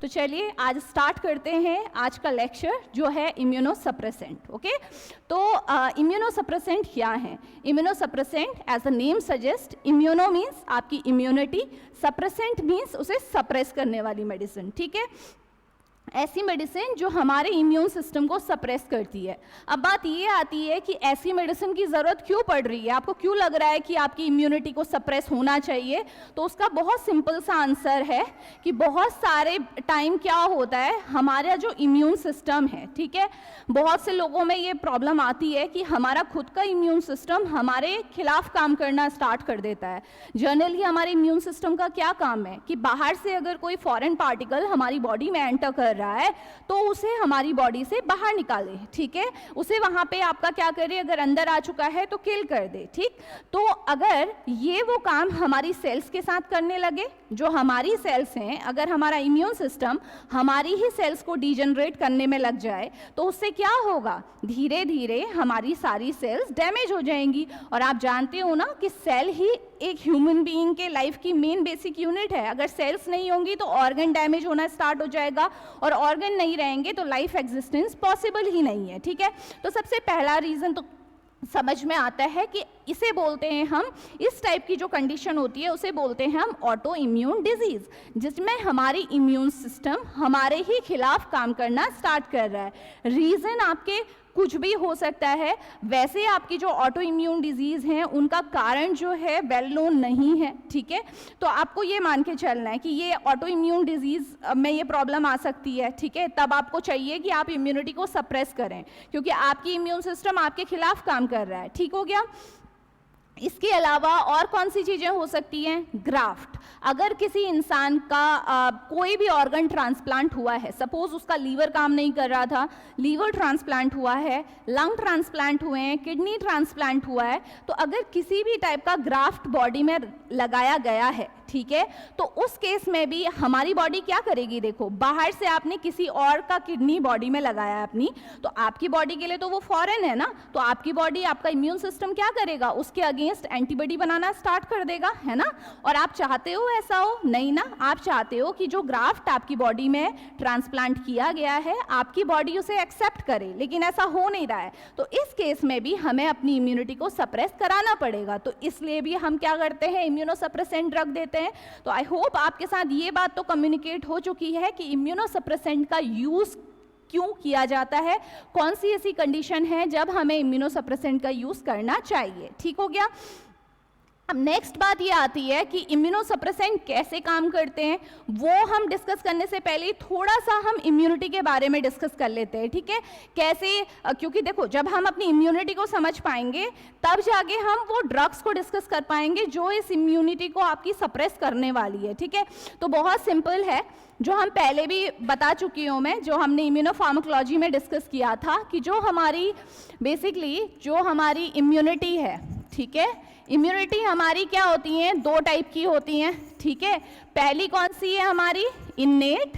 तो चलिए आज स्टार्ट करते हैं आज का लेक्चर जो है इम्यूनोसप्रेसेंट। ओके, तो इम्यूनोसप्रेसेंट क्या है? Immunosuppressant as a name suggest, immuno means आपकी इम्यूनिटी, सप्रेसेंट मीन्स उसे सप्रेस करने वाली मेडिसिन। ठीक है, ऐसी मेडिसिन जो हमारे इम्यून सिस्टम को सप्रेस करती है। अब बात ये आती है कि ऐसी मेडिसिन की ज़रूरत क्यों पड़ रही है, आपको क्यों लग रहा है कि आपकी इम्यूनिटी को सप्रेस होना चाहिए? तो उसका बहुत सिंपल सा आंसर है कि बहुत सारे टाइम क्या होता है, हमारा जो इम्यून सिस्टम है, ठीक है, बहुत से लोगों में ये प्रॉब्लम आती है कि हमारा खुद का इम्यून सिस्टम हमारे खिलाफ काम करना स्टार्ट कर देता है। जनरली हमारे इम्यून सिस्टम का क्या काम है कि बाहर से अगर कोई फॉरेन पार्टिकल हमारी बॉडी में एंटर कर रहा है तो उसे हमारी बॉडी से बाहर निकाले। ठीक है, उसे वहां पे आपका क्या करे, अगर अंदर आ चुका है तो किल कर दे। ठीक, तो अगर ये वो काम हमारी सेल्स के साथ करने लगे, जो हमारी सेल्स हैं, अगर हमारा इम्यून सिस्टम हमारी ही सेल्स को डिजेनरेट करने में लग जाए तो उससे क्या होगा, धीरे धीरे हमारी सारी सेल्स डैमेज हो जाएंगी। और आप जानते हो ना कि सेल ही एक ह्यूमन बीइंग के लाइफ की मेन बेसिक यूनिट है। अगर सेल्स नहीं होंगी तो ऑर्गन डैमेज होना स्टार्ट हो जाएगा, और ऑर्गन नहीं रहेंगे तो लाइफ एग्जिस्टेंस पॉसिबल ही नहीं है। ठीक है, तो सबसे पहला रीजन तो समझ में आता है कि इसे बोलते हैं हम, इस टाइप की जो कंडीशन होती है उसे बोलते हैं हम ऑटो इम्यून डिजीज, जिसमें हमारी इम्यून सिस्टम हमारे ही खिलाफ काम करना स्टार्ट कर रहा है। रीजन आपके कुछ भी हो सकता है, वैसे आपकी जो ऑटो इम्यून डिजीज हैं उनका कारण जो है वेल नोन नहीं है। ठीक है, तो आपको ये मान के चलना है कि ये ऑटो इम्यून डिजीज में ये प्रॉब्लम आ सकती है। ठीक है, तब आपको चाहिए कि आप इम्यूनिटी को सप्रेस करें, क्योंकि आपकी इम्यून सिस्टम आपके खिलाफ काम कर रहा है। ठीक हो गया। इसके अलावा और कौन सी चीज़ें हो सकती हैं? ग्राफ्ट। अगर किसी इंसान का कोई भी ऑर्गन ट्रांसप्लांट हुआ है, सपोज उसका लीवर काम नहीं कर रहा था, लीवर ट्रांसप्लांट हुआ है, लंग ट्रांसप्लांट हुए हैं, किडनी ट्रांसप्लांट हुआ है, तो अगर किसी भी टाइप का ग्राफ्ट बॉडी में लगाया गया है, ठीक है, तो उस केस में भी हमारी बॉडी क्या करेगी? देखो, बाहर से आपने किसी और का किडनी बॉडी में लगाया अपनी, तो आपकी बॉडी के लिए तो वो फॉरेन है ना, तो आपकी बॉडी, आपका इम्यून सिस्टम क्या करेगा? उसके अगेंस्ट एंटीबॉडी बनाना स्टार्ट कर देगा, है ना। और आप चाहते हो ऐसा हो? नहीं ना, आप चाहते हो कि जो ग्राफ्ट आपकी बॉडी में ट्रांसप्लांट किया गया है आपकी बॉडी उसे एक्सेप्ट करे, लेकिन ऐसा हो नहीं रहा है। तो इस केस में भी हमें अपनी इम्यूनिटी को सप्रेस कराना पड़ेगा, तो इसलिए भी हम क्या करते हैं? इम्यूनोसप्रेसेंट ड्रग देते हैं। तो आई होप आपके साथ ये बात तो कम्युनिकेट हो चुकी है कि इम्यूनोसप्रेसेंट का यूज क्यों किया जाता है, कौन सी ऐसी कंडीशन है जब हमें इम्यूनोसप्रेसेंट का यूज करना चाहिए। ठीक हो गया। अब नेक्स्ट बात ये आती है कि इम्यूनोसप्रेसेंट कैसे काम करते हैं, वो हम डिस्कस करने से पहले थोड़ा सा हम इम्यूनिटी के बारे में डिस्कस कर लेते हैं। ठीक है, कैसे, क्योंकि देखो, जब हम अपनी इम्यूनिटी को समझ पाएंगे तब जाके हम वो ड्रग्स को डिस्कस कर पाएंगे जो इस इम्यूनिटी को आपकी सप्रेस करने वाली है। ठीक है, तो बहुत सिंपल है, जो हम पहले भी बता चुकी हूँ मैं, जो हमने इम्यूनोफार्माकोलॉजी में डिस्कस किया था कि जो हमारी बेसिकली जो हमारी इम्यूनिटी है, ठीक है, इम्यूनिटी हमारी क्या होती है? दो टाइप की होती हैं। ठीक है, पहली कौन सी है हमारी? इन्नेट,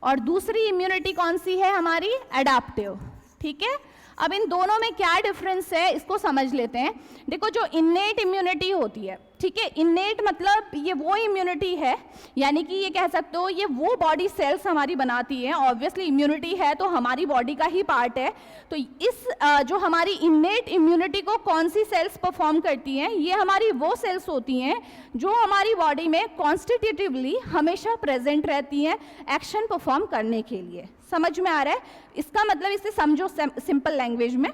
और दूसरी इम्यूनिटी कौन सी है हमारी? एडाप्टिव। ठीक है, अब इन दोनों में क्या डिफरेंस है इसको समझ लेते हैं। देखो, जो इन्नेट इम्यूनिटी होती है, ठीक है, इन्नेट मतलब ये वो इम्यूनिटी है, यानी कि ये कह सकते हो ये वो बॉडी सेल्स हमारी बनाती है। ऑब्वियसली इम्यूनिटी है तो हमारी बॉडी का ही पार्ट है। तो इस जो हमारी इन्नेट इम्यूनिटी को कौन सी सेल्स परफॉर्म करती हैं? ये हमारी वो सेल्स होती हैं जो हमारी बॉडी में कॉन्स्टिट्यूटिवली हमेशा प्रेजेंट रहती हैं एक्शन परफॉर्म करने के लिए। समझ में आ रहा है? इसका मतलब इसे समझो सिंपल लैंग्वेज में,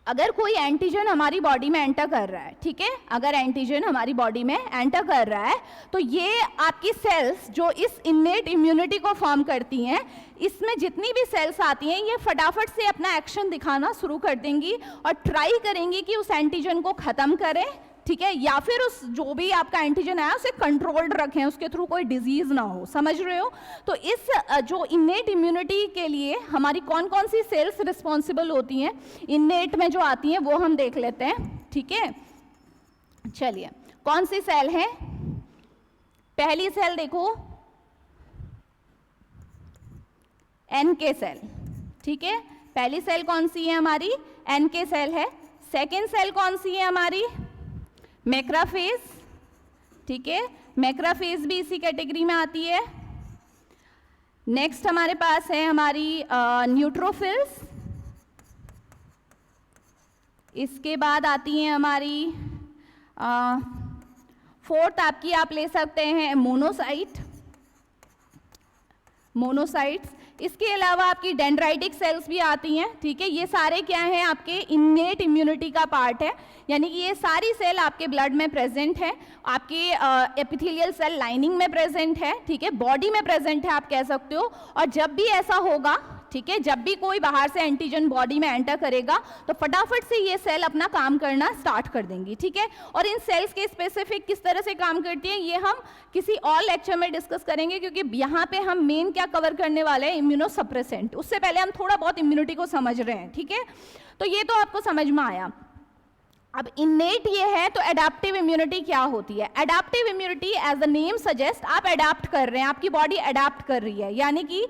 अगर कोई एंटीजन हमारी बॉडी में एंटर कर रहा है, ठीक है, अगर एंटीजन हमारी बॉडी में एंटर कर रहा है तो ये आपकी सेल्स जो इस इन्नेट इम्यूनिटी को फॉर्म करती हैं, इसमें जितनी भी सेल्स आती हैं ये फटाफट से अपना एक्शन दिखाना शुरू कर देंगी और ट्राई करेंगी कि उस एंटीजन को ख़त्म करें, ठीक है, या फिर उस जो भी आपका एंटीजन आया उसे कंट्रोल्ड रखें, उसके थ्रू कोई डिजीज ना हो। समझ रहे हो? तो इस जो इन्नेट इम्यूनिटी के लिए हमारी कौन कौन सी सेल्स रिस्पॉन्सिबल होती हैं, इन्नेट में जो आती हैं वो हम देख लेते हैं। ठीक है, चलिए, कौन सी सेल है? पहली सेल देखो, NK सेल। ठीक है, पहली सेल कौन सी है हमारी? NK सेल है। सेकेंड सेल कौन सी है हमारी? मैक्रोफेज। ठीक है, मैक्रोफेज भी इसी कैटेगरी में आती है। नेक्स्ट हमारे पास है हमारी न्यूट्रोफिल्स। इसके बाद आती हैं हमारी फोर्थ आपकी आप ले सकते हैं मोनोसाइट्स। इसके अलावा आपकी डेंड्राइटिक सेल्स भी आती हैं, ठीक है। ये सारे क्या हैं, आपके इन्नेट इम्यूनिटी का पार्ट है, यानी कि ये सारी सेल आपके ब्लड में प्रेजेंट है, आपके एपिथेलियल सेल लाइनिंग में प्रेजेंट है, ठीक है, बॉडी में प्रेजेंट है आप कह सकते हो। और जब भी ऐसा होगा, ठीक है, जब भी कोई बाहर से एंटीजन बॉडी में एंटर करेगा तो फटाफट से ये सेल अपना काम करना स्टार्ट कर देंगी, ठीक है। और इन सेल्स के स्पेसिफिक किस तरह से काम करती हैं ये हम किसी और लेक्चर में डिस्कस करेंगे, क्योंकि यहाँ पे हम मेन क्या कवर करने वाले हैं, इम्यूनोसप्रेसेंट। उससे पहले हम थोड़ा बहुत इम्यूनिटी को समझ रहे हैं, ठीक है। तो ये तो आपको समझ में आया। अब इन्नेट ये है, तो एडाप्टिव इम्यूनिटी क्या होती है? Adaptive immunity as the name suggest, आप अडाप्ट कर रहे हैं, आपकी बॉडी अडाप्ट कर रही है, यानी कि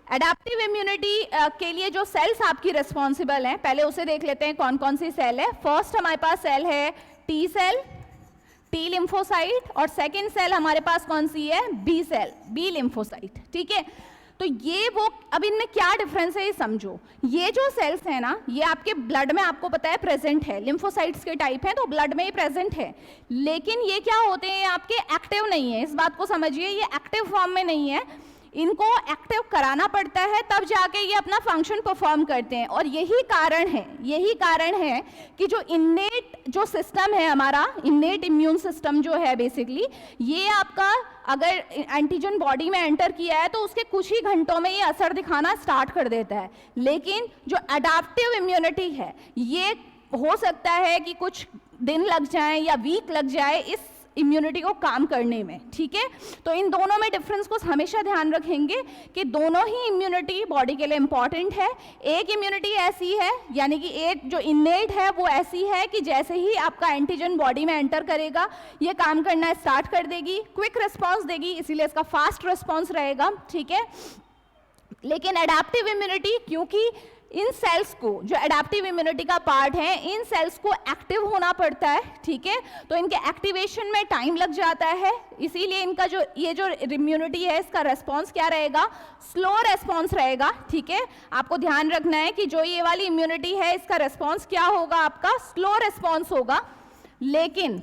एडाप्टिव इम्यूनिटी के लिए जो सेल्स आपकी रिस्पॉन्सिबल हैं, पहले उसे देख लेते हैं कौन कौन सी सेल है। फर्स्ट हमारे पास सेल है टी सेल, टी लिम्फोसाइट, और सेकेंड सेल हमारे पास कौन सी है, बी सेल, बी लिम्फोसाइट, ठीक है। तो ये वो, अब इनमें क्या डिफरेंस है ये समझो। ये जो सेल्स है ना, ये आपके ब्लड में आपको पता है प्रेजेंट है, लिम्फोसाइट्स के टाइप है तो ब्लड में ही प्रेजेंट है, लेकिन ये क्या होते हैं, आपके एक्टिव नहीं है, इस बात को समझिए, ये एक्टिव फॉर्म में नहीं है, इनको एक्टिव कराना पड़ता है तब जाके ये अपना फंक्शन परफॉर्म करते हैं। और यही कारण है कि जो इन्नेट जो सिस्टम है हमारा, इन्नेट इम्यून सिस्टम जो है बेसिकली, ये आपका अगर एंटीजन बॉडी में एंटर किया है तो उसके कुछ ही घंटों में ये असर दिखाना स्टार्ट कर देता है। लेकिन जो अडाप्टिव इम्यूनिटी है, ये हो सकता है कि कुछ दिन लग जाए या वीक लग जाए इस इम्यूनिटी को काम करने में, ठीक है। तो इन दोनों में डिफरेंस को हमेशा ध्यान रखेंगे कि दोनों ही इम्यूनिटी बॉडी के लिए इंपॉर्टेंट है। एक इम्यूनिटी ऐसी है, यानी कि एक जो इन्नेट है वो ऐसी है कि जैसे ही आपका एंटीजन बॉडी में एंटर करेगा ये काम करना स्टार्ट कर देगी, क्विक रिस्पॉन्स देगी, इसीलिए इसका फास्ट रिस्पॉन्स रहेगा, ठीक है। लेकिन एडाप्टिव इम्यूनिटी, क्योंकि इन सेल्स को, जो एडाप्टिव इम्यूनिटी का पार्ट है, इन सेल्स को एक्टिव होना पड़ता है, ठीक है, तो इनके एक्टिवेशन में टाइम लग जाता है, इसीलिए इनका जो ये जो इम्यूनिटी है इसका रेस्पॉन्स क्या रहेगा, स्लो रेस्पॉन्स रहेगा, ठीक है। आपको ध्यान रखना है कि जो ये वाली इम्यूनिटी है इसका रेस्पॉन्स क्या होगा, आपका स्लो रेस्पॉन्स होगा, लेकिन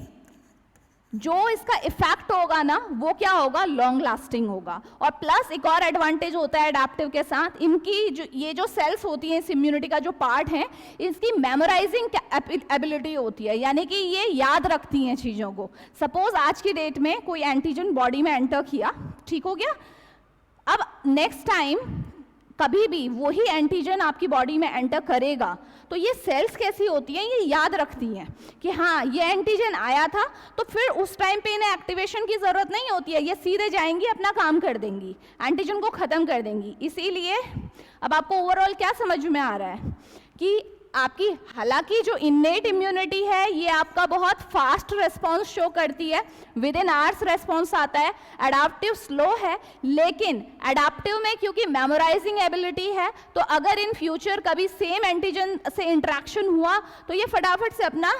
जो इसका इफेक्ट होगा ना वो क्या होगा, लॉन्ग लास्टिंग होगा। और प्लस एक और एडवांटेज होता है एडाप्टिव के साथ, इनकी जो ये जो सेल्स होती हैं इस इम्यूनिटी का जो पार्ट है, इसकी मेमोराइजिंग एबिलिटी होती है, यानी कि ये याद रखती हैं चीज़ों को। सपोज आज की डेट में कोई एंटीजन बॉडी में एंटर किया, ठीक हो गया, अब नेक्स्ट टाइम कभी भी वही एंटीजन आपकी बॉडी में एंटर करेगा तो ये सेल्स कैसी होती हैं, ये याद रखती हैं कि हाँ ये एंटीजन आया था, तो फिर उस टाइम पे इन्हें एक्टिवेशन की ज़रूरत नहीं होती है, ये सीधे जाएंगी अपना काम कर देंगी, एंटीजन को ख़त्म कर देंगी। इसीलिए अब आपको ओवरऑल क्या समझ में आ रहा है कि आपकी हालांकि जो इन्नेट इम्यूनिटी है ये आपका बहुत फास्ट रेस्पॉन्स शो करती है, विद इन आवर्स रेस्पॉन्स आता है, एडाप्टिव स्लो है, लेकिन एडाप्टिव में क्योंकि मेमोराइजिंग एबिलिटी है तो अगर इन फ्यूचर कभी सेम एंटीजन से इंटरेक्शन हुआ तो ये फटाफट से अपना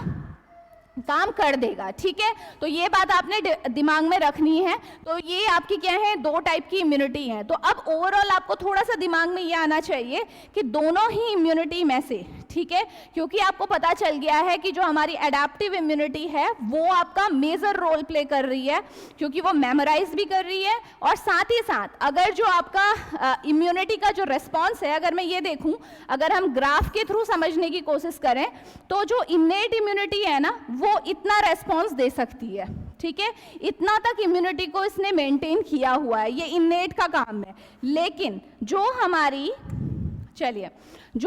काम कर देगा, ठीक है। तो ये बात आपने दिमाग में रखनी है। तो ये आपकी क्या है, दो टाइप की इम्यूनिटी है। तो अब ओवरऑल आपको थोड़ा सा दिमाग में ये आना चाहिए कि दोनों ही इम्यूनिटी में से, ठीक है, क्योंकि आपको पता चल गया है कि जो हमारी एडाप्टिव इम्यूनिटी है वो आपका मेजर रोल प्ले कर रही है, क्योंकि वो मेमोराइज भी कर रही है, और साथ ही साथ अगर जो आपका इम्यूनिटी का जो रेस्पॉन्स है, अगर मैं ये देखूं, अगर हम ग्राफ के थ्रू समझने की कोशिश करें तो जो इन्नेट इम्यूनिटी है ना वो इतना रेस्पॉन्स दे सकती है, ठीक है, इतना तक इम्यूनिटी को इसने मेंटेन किया हुआ है, ये इन्नेट का काम है। लेकिन जो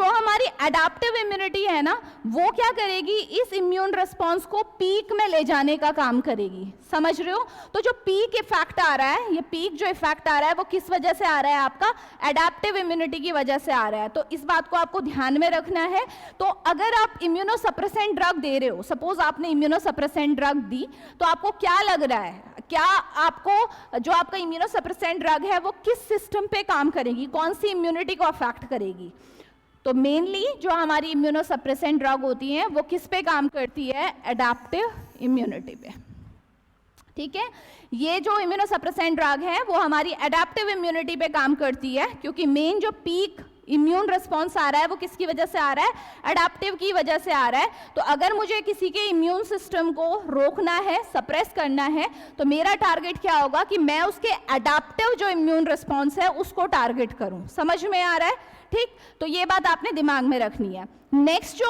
हमारी एडाप्टिव इम्यूनिटी है ना वो क्या करेगी, इस इम्यून रिस्पॉन्स को पीक में ले जाने का काम करेगी, समझ रहे हो। तो जो पीक इफेक्ट आ रहा है, ये पीक जो इफेक्ट आ रहा है वो किस वजह से आ रहा है, आपका एडाप्टिव इम्यूनिटी की वजह से आ रहा है। तो इस बात को आपको ध्यान में रखना है। तो अगर आप इम्यूनोसप्रेसेंट ड्रग दे रहे हो, सपोज आपने इम्यूनोसप्रेसेंट ड्रग दी, तो आपको क्या लग रहा है, क्या आपको जो आपका इम्यूनोसप्रेसेंट ड्रग है वो किस सिस्टम पे काम करेगी, कौन सी इम्यूनिटी को अफेक्ट करेगी। तो मेनली जो हमारी इम्यूनोसप्रेसेंट ड्रग होती हैं वो किस पे काम करती है, एडाप्टिव इम्यूनिटी पे, ठीक है। ये जो इम्यूनोसप्रेसेंट ड्रग है वो हमारी एडेप्टिव इम्यूनिटी पे काम करती है, क्योंकि मेन जो पीक इम्यून रिस्पॉन्स आ रहा है वो किसकी वजह से आ रहा है, एडेप्टिव की वजह से आ रहा है। तो अगर मुझे किसी के इम्यून सिस्टम को रोकना है, सप्रेस करना है, तो मेरा टारगेट क्या होगा कि मैं उसके एडेप्टिव जो इम्यून रिस्पॉन्स है उसको टारगेट करूं। समझ में आ रहा है? ठीक, तो ये बात आपने दिमाग में रखनी है। नेक्स्ट जो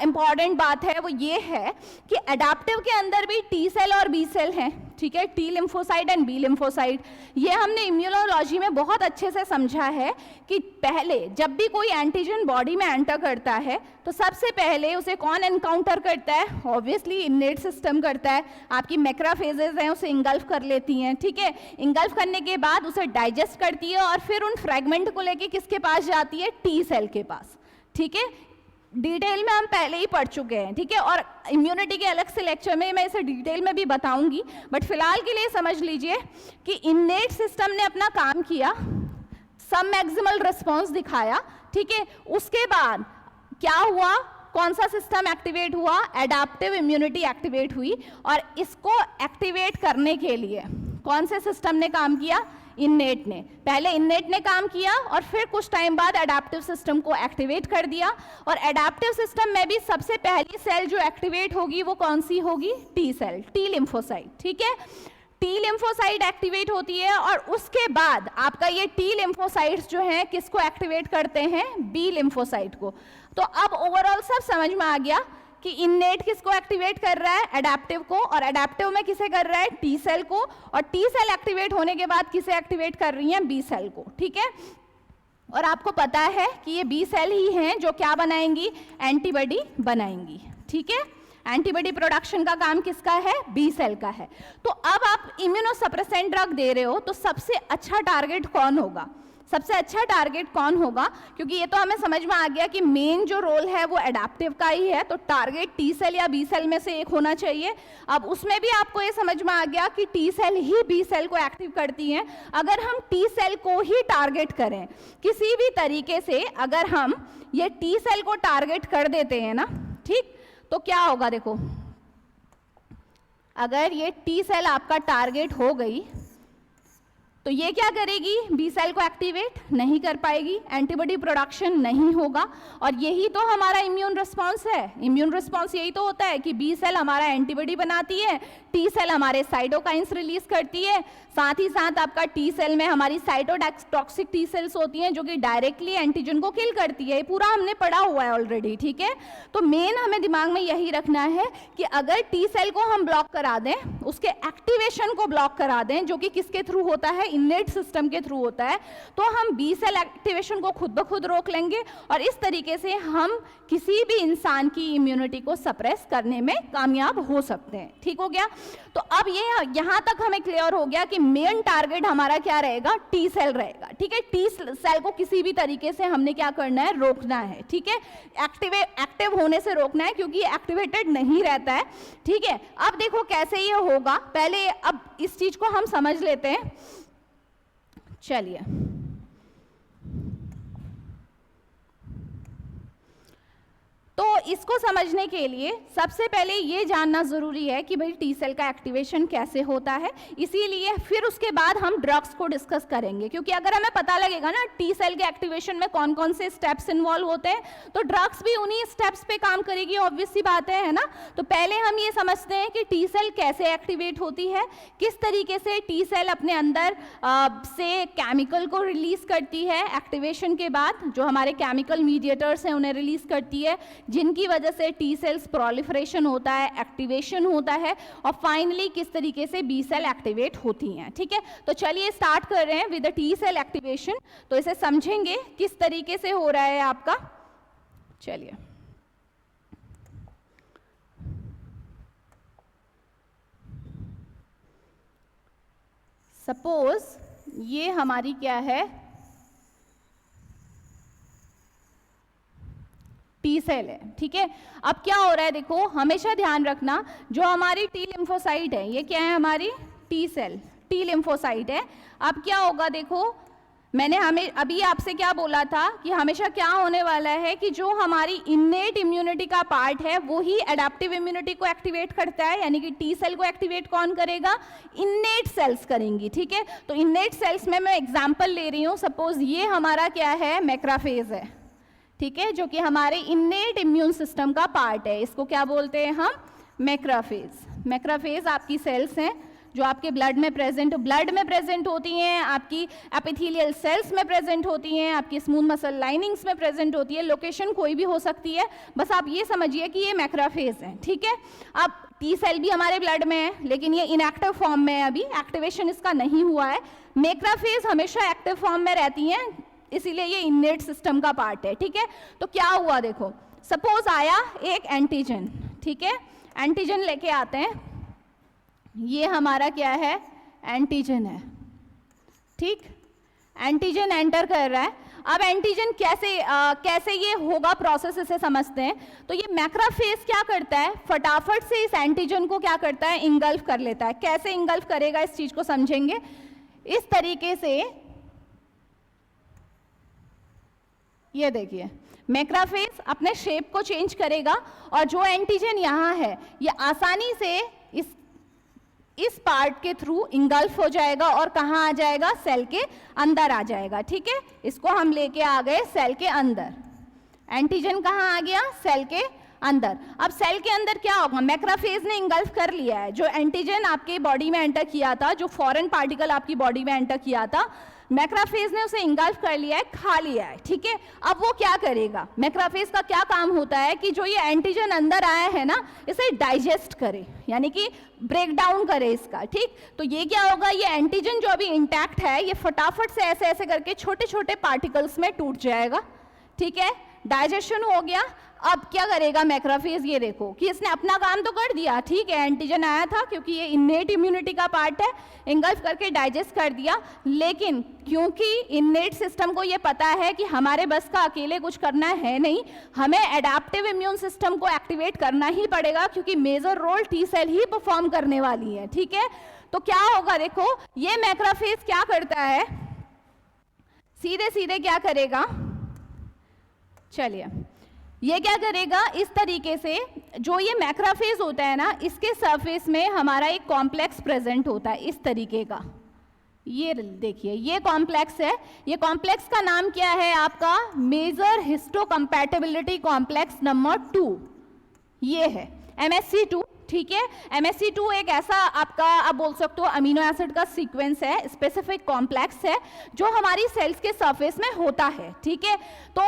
इंपॉर्टेंट बात है वो ये है कि एडेप्टिव के अंदर भी टी सेल और बी सेल हैं, ठीक है, T lymphocyte and B lymphocyte. ये हमने इम्यूनोलॉजी में बहुत अच्छे से समझा है कि पहले जब भी कोई एंटीजन बॉडी में एंटर करता है तो सबसे पहले उसे कौन एनकाउंटर करता है, ऑब्वियसली इनेट सिस्टम करता है। आपकी मैक्रोफेजेस हैं उसे इंगल्फ कर लेती हैं, ठीक है, इंगल्फ करने के बाद उसे डाइजेस्ट करती है और फिर उन फ्रेगमेंट को लेके किसके पास जाती है, टी सेल के पास, ठीक है। डिटेल में हम पहले ही पढ़ चुके हैं, ठीक है, और इम्यूनिटी के अलग से लेक्चर में मैं इसे डिटेल में भी बताऊंगी, बट फिलहाल के लिए समझ लीजिए कि इनेट सिस्टम ने अपना काम किया, सब मैक्सिमल रिस्पॉन्स दिखाया, ठीक है। उसके बाद क्या हुआ, कौन सा सिस्टम एक्टिवेट हुआ, एडेप्टिव इम्यूनिटी एक्टिवेट हुई, और इसको एक्टिवेट करने के लिए कौन से सिस्टम ने काम किया, इनेट ने। पहले इनेट ने काम किया और फिर कुछ टाइम बाद एडेप्टिव सिस्टम को एक्टिवेट कर दिया, और एडेप्टिव सिस्टम में भी सबसे पहली सेल जो एक्टिवेट होगी वो कौन सी होगी, टी सेल, टी लिम्फोसाइट, ठीक है। टी लिम्फोसाइट एक्टिवेट होती है और उसके बाद आपका ये टी लिम्फोसाइट्स जो हैं किसको एक्टिवेट करते हैं, बी लिम्फोसाइट को। तो अब ओवरऑल सब समझ में आ गया कि इनेट किसको एक्टिवेट कर रहा है, एडेप्टिव को, और एडेप्टिव में किसे कर रहा है, टी सेल को, और टी सेल एक्टिवेट होने के बाद किसे एक्टिवेट कर रही है, बी सेल को, ठीक है। और आपको पता है कि ये बी सेल ही हैं जो क्या बनाएंगी, एंटीबॉडी बनाएंगी, ठीक है। एंटीबॉडी प्रोडक्शन का काम किसका है, बी सेल का है। तो अब आप इम्यूनोसप्रेसेंट ड्रग दे रहे हो तो सबसे अच्छा टारगेट कौन होगा, सबसे अच्छा टारगेट कौन होगा, क्योंकि ये तो हमें समझ में आ गया कि मेन जो रोल है वो एडेप्टिव का ही है, तो टारगेट टी सेल या बी सेल में से एक होना चाहिए। अब उसमें भी आपको ये समझ में आ गया कि टी सेल ही बी सेल को एक्टिव करती हैं। अगर हम टी सेल को ही टारगेट करें किसी भी तरीके से, अगर हम ये टी सेल को टारगेट कर देते हैं ना, ठीक, तो क्या होगा, देखो, अगर ये टी सेल आपका टारगेट हो गई तो ये क्या करेगी, बी सेल को एक्टिवेट नहीं कर पाएगी, एंटीबॉडी प्रोडक्शन नहीं होगा, और यही तो हमारा इम्यून रिस्पांस है। इम्यून रिस्पांस यही तो होता है कि बी सेल हमारा एंटीबॉडी बनाती है, टी सेल हमारे साइटोकाइंस रिलीज करती है, साथ ही साथ आपका टी सेल में हमारी साइटोटॉक्सिक टी सेल्स होती हैं जो कि डायरेक्टली एंटीजन को किल करती है। पूरा हमने पढ़ा हुआ है ऑलरेडी, ठीक है। तो मेन हमें दिमाग में यही रखना है कि अगर टी सेल को हम ब्लॉक करा दें, उसके एक्टिवेशन को ब्लॉक करा दें, जो कि किसके थ्रू होता है, इनेट सिस्टम के थ्रू होता है, तो हम बी सेल एक्टिवेशन को खुद ब खुद रोक लेंगे, और इस तरीके से हम किसी भी इंसान की इम्यूनिटी को सप्रेस करने में कामयाब हो सकते हैं। ठीक हो गया। तो अब ये यहां तक हमें क्लियर हो गया कि मेन टारगेट हमारा क्या रहेगा, टी सेल रहेगा, ठीक है। टी सेल को किसी भी तरीके से हमने क्या करना है, रोकना है, ठीक है, एक्टिव होने से रोकना है, क्योंकि ये एक्टिवेटेड नहीं रहता है, ठीक है। अब देखो कैसे ये होगा, पहले अब इस चीज को हम समझ लेते हैं। चलिए, तो इसको समझने के लिए सबसे पहले ये जानना जरूरी है कि भाई टी सेल का एक्टिवेशन कैसे होता है, इसीलिए फिर उसके बाद हम ड्रग्स को डिस्कस करेंगे, क्योंकि अगर हमें पता लगेगा ना टी सेल के एक्टिवेशन में कौन कौन से स्टेप्स इन्वॉल्व होते हैं, तो ड्रग्स भी उन्हीं स्टेप्स पे काम करेगी, ऑब्वियस सी बात है ना। तो पहले हम ये समझते हैं कि टी सेल कैसे एक्टिवेट होती है, किस तरीके से टी सेल अपने अंदर से केमिकल को रिलीज करती है एक्टिवेशन के बाद, जो हमारे केमिकल मीडिएटर्स हैं उन्हें रिलीज करती है, जिनकी वजह से टी सेल्स प्रोलिफरेशन होता है, एक्टिवेशन होता है, और फाइनली किस तरीके से बी सेल एक्टिवेट होती हैं। ठीक है, तो चलिए स्टार्ट कर रहे हैं with the T cell activation. तो इसे समझेंगे किस तरीके से हो रहा है आपका। चलिए, सपोज ये हमारी क्या है, टी सेल है, ठीक है। अब क्या हो रहा है, देखो हमेशा ध्यान रखना, जो हमारी टी लिम्फोसाइट है, ये क्या है, हमारी टी सेल, टी लिम्फोसाइट है। अब क्या होगा, देखो मैंने हमें अभी आपसे क्या बोला था कि हमेशा क्या होने वाला है कि जो हमारी इन्नेट इम्यूनिटी का पार्ट है वो ही एडेप्टिव इम्यूनिटी को एक्टिवेट करता है, यानी कि टी सेल को एक्टिवेट कौन करेगा? इन्नेट सेल्स करेंगी, ठीक है। तो इन्नेट सेल्स में मैं एग्जांपल ले रही हूँ, सपोज ये हमारा क्या है? मैक्रोफेज है, ठीक है, जो कि हमारे इन्नेट इम्यून सिस्टम का पार्ट है। इसको क्या बोलते हैं हम? मैक्रोफेज। मैक्रोफेज आपकी सेल्स हैं जो आपके ब्लड में प्रेजेंट होती हैं, आपकी एपिथेलियल सेल्स में प्रेजेंट होती हैं, आपकी स्मूथ मसल लाइनिंग्स में प्रेजेंट होती है। लोकेशन कोई भी हो सकती है, बस आप ये समझिए कि ये मैक्रोफेज है, ठीक है। अब टी सेल भी हमारे ब्लड में है, लेकिन ये इनएक्टिव फॉर्म में है, अभी एक्टिवेशन इसका नहीं हुआ है। मैक्रोफेज हमेशा एक्टिव फॉर्म में रहती हैं, इसीलिए ये इन्नेट सिस्टम का पार्ट है, ठीक है। तो क्या हुआ देखो, सपोज आया एक एंटीजन, ठीक है, एंटीजन लेके आते हैं, ये हमारा क्या है? एंटीजन है, ठीक। एंटीजन एंटर कर रहा है। अब एंटीजन कैसे ये होगा प्रोसेस, इसे समझते हैं। तो ये मैक्रोफेज क्या करता है? फटाफट से इस एंटीजन को क्या करता है? इंगल्फ कर लेता है। कैसे इंगल्फ करेगा इस चीज को समझेंगे। इस तरीके से ये देखिए, मैक्रोफेज अपने शेप को चेंज करेगा और जो एंटीजन यहाँ है ये आसानी से इस पार्ट के थ्रू इंगल्फ हो जाएगा और कहाँ आ जाएगा? सेल के अंदर आ जाएगा, ठीक है। इसको हम लेके आ गए सेल के अंदर। एंटीजन कहाँ आ गया? सेल के अंदर। अब सेल के अंदर क्या होगा? मैक्रोफेज ने इंगल्फ कर लिया है। जो एंटीजन आपके बॉडी में एंटर किया था, जो फॉरेन पार्टिकल आपकी बॉडी में एंटर किया था, मैक्रोफेज ने उसे इंगल्फ कर लिया है, खा लिया है, ठीक है। अब वो क्या करेगा? मैक्रोफेज का क्या काम होता है कि जो ये एंटीजन अंदर आया है ना, इसे डाइजेस्ट करे, यानी कि ब्रेक डाउन करे इसका, ठीक। तो ये क्या होगा? ये एंटीजन जो अभी इंटैक्ट है, ये फटाफट से ऐसे ऐसे करके छोटे छोटे पार्टिकल्स में टूट जाएगा, ठीक है। डाइजेशन हो गया। अब क्या करेगा मैक्रोफेज? ये देखो कि इसने अपना काम तो कर दिया, ठीक है, एंटीजन आया था क्योंकि ये इन्नेट इम्यूनिटी का पार्ट है, इंगल्फ करके डाइजेस्ट कर दिया। लेकिन क्योंकि इन्नेट सिस्टम को ये पता है कि हमारे बस का अकेले कुछ करना है नहीं, हमें एडेप्टिव इम्यून सिस्टम को एक्टिवेट करना ही पड़ेगा, क्योंकि मेजर रोल टी सेल ही परफॉर्म करने वाली है, ठीक है। तो क्या होगा देखो, ये मैक्रोफेज क्या करता है? सीधे सीधे क्या करेगा? चलिए, ये क्या करेगा? इस तरीके से जो ये मैक्रोफेज होता है ना, इसके सरफेस में हमारा एक कॉम्प्लेक्स प्रेजेंट होता है इस तरीके का। ये देखिए, ये कॉम्प्लेक्स है। ये कॉम्प्लेक्स का नाम क्या है आपका? मेजर हिस्टोकम्पैटिबिलिटी कॉम्प्लेक्स नंबर 2, ये है MSC2, ठीक है। MSC2 एक ऐसा आपका, आप बोल सकते हो, अमीनो एसिड का सीक्वेंस है, स्पेसिफिक कॉम्प्लेक्स है जो हमारी सेल्स के सरफेस में होता है, ठीक है। तो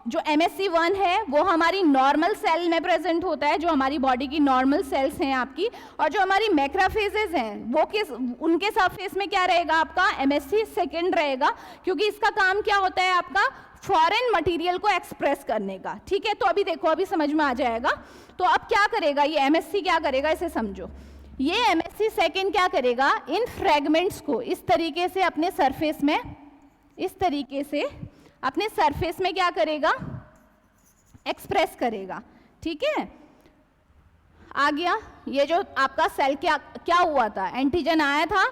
जो MSC1 है वो हमारी नॉर्मल सेल में प्रेजेंट होता है, जो हमारी बॉडी की नॉर्मल सेल्स हैं आपकी, और जो हमारी मैक्रोफेजेस हैं वो उनके सरफेस में क्या रहेगा आपका? MSC2 रहेगा, क्योंकि इसका काम क्या होता है आपका? फॉरेन मटेरियल को एक्सप्रेस करने का, ठीक है। तो अभी देखो, अभी समझ में आ जाएगा। तो अब क्या करेगा ये MSC? क्या करेगा इसे समझो। ये MSC2 क्या करेगा? इन फ्रेगमेंट्स को इस तरीके से अपने सरफेस में, इस तरीके से अपने सरफेस में क्या करेगा? एक्सप्रेस करेगा, ठीक है। आ गया। ये जो आपका सेल क्या हुआ था? एंटीजन आया था,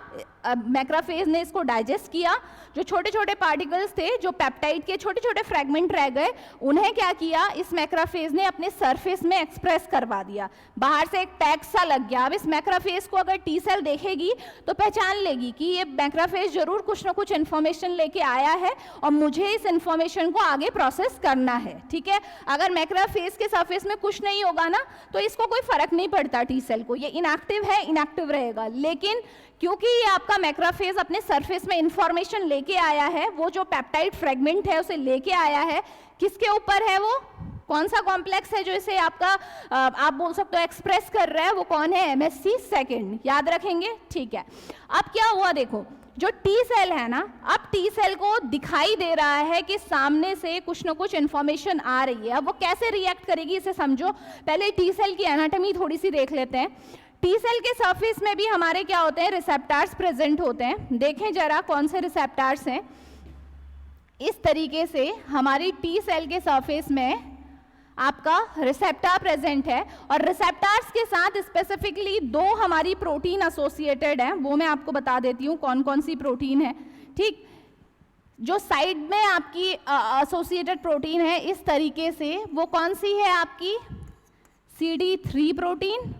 मैक्रोफेज ने इसको डाइजेस्ट किया। जो छोटे छोटे पार्टिकल्स थे, जो पेप्टाइड के छोटे छोटे फ्रेगमेंट रह गए, उन्हें क्या किया? इस मैक्रोफेज ने अपने सरफेस में एक्सप्रेस करवा दिया। बाहर से एक टैग सा लग गया। अब इस मैक्रोफेज को अगर टी सेल देखेगी तो पहचान लेगी कि ये मैक्रोफेज जरूर कुछ ना कुछ इन्फॉर्मेशन लेके आया है और मुझे इस इन्फॉर्मेशन को आगे प्रोसेस करना है, ठीक है। अगर मैक्रोफेज के सरफेस में कुछ नहीं होगा ना, तो इसको कोई फर्क नहीं पड़ता टी सेल को, ये इनएक्टिव है, इनएक्टिव रहेगा। लेकिन क्योंकि ये आपका मैक्रोफेज अपने सरफेस में इंफॉर्मेशन लेके आया है, वो जो पेप्टाइड फ्रेगमेंट है उसे लेके आया है, किसके ऊपर है वो? कौन सा कॉम्प्लेक्स है जो इसे आपका आप बोल सकते हो एक्सप्रेस कर रहा है? वो कौन है? MSC2, याद रखेंगे, ठीक है। अब क्या हुआ देखो, जो टी सेल है ना, अब टी सेल को दिखाई दे रहा है कि सामने से कुछ ना कुछ इन्फॉर्मेशन आ रही है। अब वो कैसे रिएक्ट करेगी इसे समझो। पहले टी सेल की एनाटॉमी थोड़ी सी देख लेते हैं। टी सेल के सरफेस में भी हमारे क्या होते हैं? रिसेप्टर्स प्रेजेंट होते हैं। देखें जरा कौन से रिसेप्टर्स हैं। इस तरीके से हमारी टी सेल के सरफेस में आपका रिसेप्टर प्रेजेंट है, और रिसेप्टर्स के साथ स्पेसिफिकली 2 हमारी प्रोटीन एसोसिएटेड हैं। वो मैं आपको बता देती हूँ कौन कौन सी प्रोटीन है, ठीक। जो साइड में आपकी एसोसिएटेड प्रोटीन है इस तरीके से, वो कौन सी है आपकी CD3 प्रोटीन,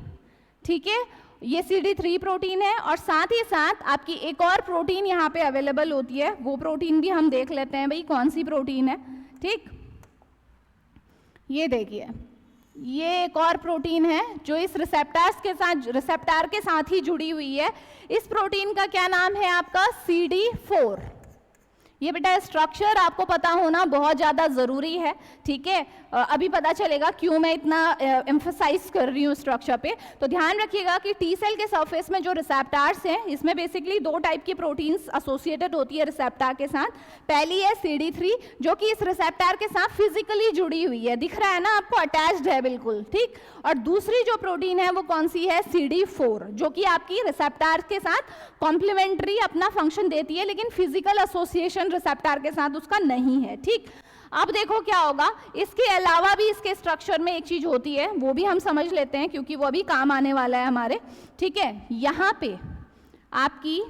ठीक है, ये CD3 प्रोटीन है। और साथ ही साथ आपकी एक और प्रोटीन यहाँ पे अवेलेबल होती है, वो प्रोटीन भी हम देख लेते हैं भाई कौन सी प्रोटीन है, ठीक। ये देखिए, ये एक और प्रोटीन है जो इस रिसेप्टार के साथ ही जुड़ी हुई है। इस प्रोटीन का क्या नाम है आपका CD4। ये बेटा स्ट्रक्चर आपको पता होना बहुत ज़्यादा ज़रूरी है, ठीक है। अभी पता चलेगा क्यों मैं इतना एम्फसाइज कर रही हूँ स्ट्रक्चर पे। तो ध्यान रखिएगा कि टी सेल के सरफेस में जो रिसेप्टार्स हैं, इसमें बेसिकली 2 टाइप की प्रोटीन्स एसोसिएटेड होती है रिसेप्टार के साथ। पहली है CD3 जो कि इस रिसेप्टार के साथ फिजिकली जुड़ी हुई है, दिख रहा है ना आपको, अटैच्ड है बिल्कुल, ठीक। और दूसरी जो प्रोटीन है वो कौन सी है, CD4, जो कि आपकी रिसेप्टार के साथ कॉम्प्लीमेंट्री अपना फंक्शन देती है, लेकिन फिजिकल एसोसिएशन रिसेप्टार के साथ उसका नहीं है, ठीक। अब देखो क्या होगा, इसके अलावा भी इसके स्ट्रक्चर में एक चीज होती है, वो भी हम समझ लेते हैं क्योंकि वो भी काम आने वाला है हमारे, ठीक है। यहाँ पे आपकी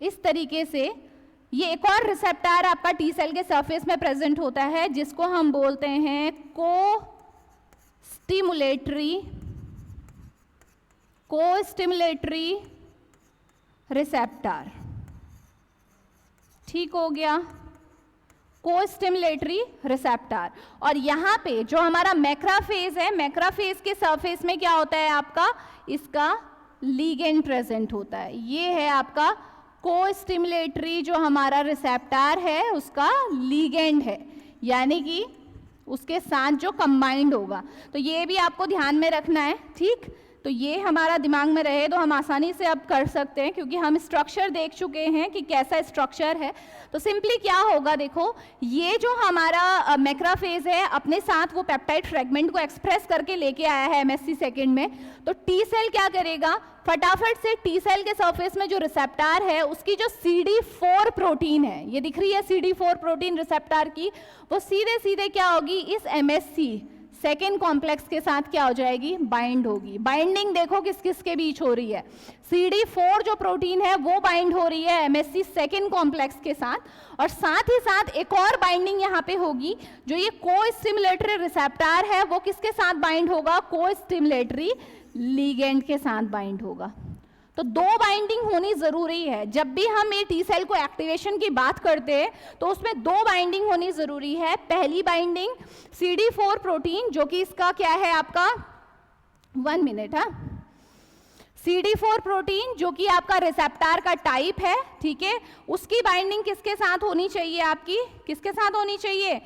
इस तरीके से ये एक और रिसेप्टार आपका टी सेल के सरफेस में प्रेजेंट होता है, जिसको हम बोलते हैं को स्टिमुलेटरी रिसेप्टार, ठीक हो गया, को स्टिमुलेटरी रिसेप्टार। और यहाँ पे जो हमारा मैक्रोफेज है, मैक्रोफेज के सरफेस में क्या होता है आपका, इसका लिगेंड प्रेजेंट होता है। ये है आपका को स्टिमुलेटरी, जो हमारा रिसेप्टार है उसका लिगेंड है, यानी कि उसके साथ जो कंबाइंड होगा। तो ये भी आपको ध्यान में रखना है, ठीक। तो ये हमारा दिमाग में रहे तो हम आसानी से अब कर सकते हैं, क्योंकि हम स्ट्रक्चर देख चुके हैं कि कैसा स्ट्रक्चर है। तो सिंपली क्या होगा, देखो ये जो हमारा मैक्रोफेज है अपने साथ वो पेप्टाइड फ्रेगमेंट को एक्सप्रेस करके लेके आया है MSc सेकेंड में। तो टी सेल क्या करेगा, फटाफट से टी सेल के सरफेस में जो रिसेप्टार है उसकी जो CD4 प्रोटीन है, ये दिख रही है CD4 प्रोटीन रिसेप्टार की, वो सीधे सीधे क्या होगी, इस MSc सेकेंड कॉम्प्लेक्स के साथ क्या हो जाएगी, बाइंड होगी। बाइंडिंग देखो किस किस के बीच हो रही है, CD4 जो प्रोटीन है वो बाइंड हो रही है MSc सेकेंड कॉम्प्लेक्स के साथ, और साथ ही साथ एक और बाइंडिंग यहाँ पे होगी, जो ये को स्टिमुलेटरी रिसेप्टार है वो किसके साथ बाइंड होगा, को स्टिमुलेटरी लिगेंड के साथ बाइंड होगा। तो 2 बाइंडिंग होनी जरूरी है। जब भी हम ये टी सेल को एक्टिवेशन की बात करते हैं तो उसमें 2 बाइंडिंग होनी जरूरी है। पहली बाइंडिंग CD4 प्रोटीन, जो कि इसका क्या है आपका, 1 मिनट, CD4 प्रोटीन जो कि आपका रिसेप्टार का टाइप है, ठीक है, उसकी बाइंडिंग किसके साथ होनी चाहिए आपकी, किसके साथ होनी चाहिए,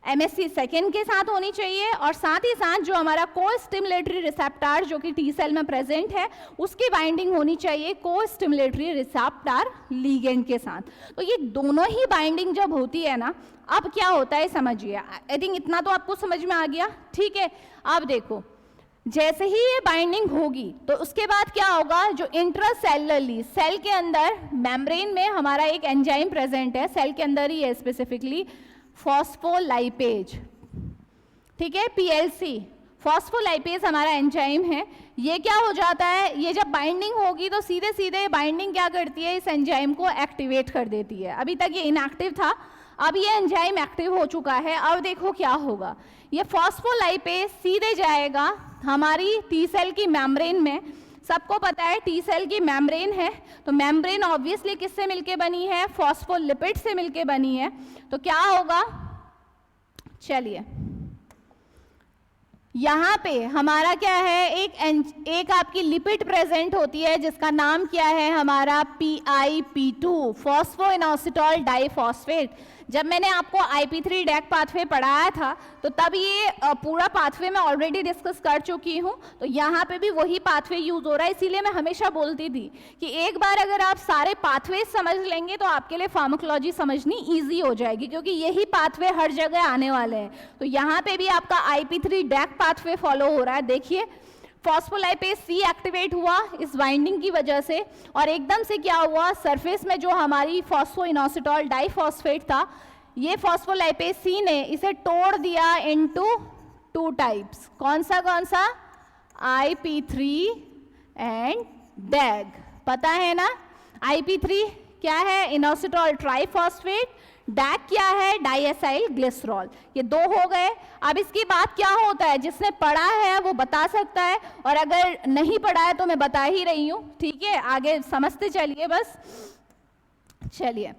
MSc सेकेंड के साथ होनी चाहिए। और साथ ही साथ जो हमारा को स्टिमुलेटरी रिसेप्टार जो कि टी सेल में प्रेजेंट है उसकी बाइंडिंग होनी चाहिए को स्टिमुलेटरी रिसेप्टार लिगेंड के साथ। तो ये दोनों ही बाइंडिंग जब होती है ना, अब क्या होता है समझिए। आई थिंक इतना तो आपको समझ में आ गया, ठीक है। अब देखो जैसे ही ये बाइंडिंग होगी तो उसके बाद क्या होगा, जो इंट्रासेलुलरली सेल के अंदर मेम्ब्रेन में हमारा एक एंजाइम प्रेजेंट है, सेल के अंदर ही है स्पेसिफिकली, फॉस्फोलाइपेज, ठीक है, PLC। फॉस्फोलाइपेज हमारा एंजाइम है। ये क्या हो जाता है, ये जब बाइंडिंग होगी तो सीधे सीधे बाइंडिंग क्या करती है, इस एंजाइम को एक्टिवेट कर देती है। अभी तक ये इनएक्टिव था, अब ये एंजाइम एक्टिव हो चुका है। अब देखो क्या होगा, ये फॉस्फोलाइपेज सीधे जाएगा हमारी टी सेल की मेम्ब्रेन में। सबको पता है टी सेल की मेम्ब्रेन है, तो मेम्ब्रेन ऑब्वियसली किससे मिलके बनी है, फॉस्फोलिपिड से मिलके बनी है। तो क्या होगा, चलिए यहाँ पे हमारा क्या है, एक आपकी लिपिड प्रेजेंट होती है जिसका नाम क्या है हमारा PIP2, फॉस्फोइनोसिटॉल डाइफॉस्फेट। जब मैंने आपको IP3 डैक पाथवे पढ़ाया था तो तब ये पूरा पाथवे मैं ऑलरेडी डिस्कस कर चुकी हूँ। तो यहाँ पे भी वही पाथवे यूज हो रहा है, इसीलिए मैं हमेशा बोलती थी कि एक बार अगर आप सारे पाथवे समझ लेंगे तो आपके लिए फार्माकोलॉजी समझनी ईजी हो जाएगी, क्योंकि यही पाथवे हर जगह आने वाले हैं। तो यहाँ पे भी आपका IP3 डैक पाथवे फॉलो हो रहा है। देखिए फॉस्फोलाइपेज C एक्टिवेट हुआ इस बाइंडिंग की वजह से, और एकदम से क्या हुआ, सरफेस में जो हमारी फॉस्फोइनोसिटॉल डाइफॉस्फेट था, ये फॉस्फोलाइपेज C ने इसे तोड़ दिया इनटू 2 टाइप्स। कौन सा IP3 एंड DAG, पता है ना। IP3 क्या है? Inositol triphosphate. डैक क्या है? Diacyl glycerol. ये दो हो गए। अब इसकी बात क्या होता है, जिसने पढ़ा है वो बता सकता है, और अगर नहीं पढ़ा है तो मैं बता ही रही हूँ, ठीक है? आगे समझते चलिए बस। चलिए,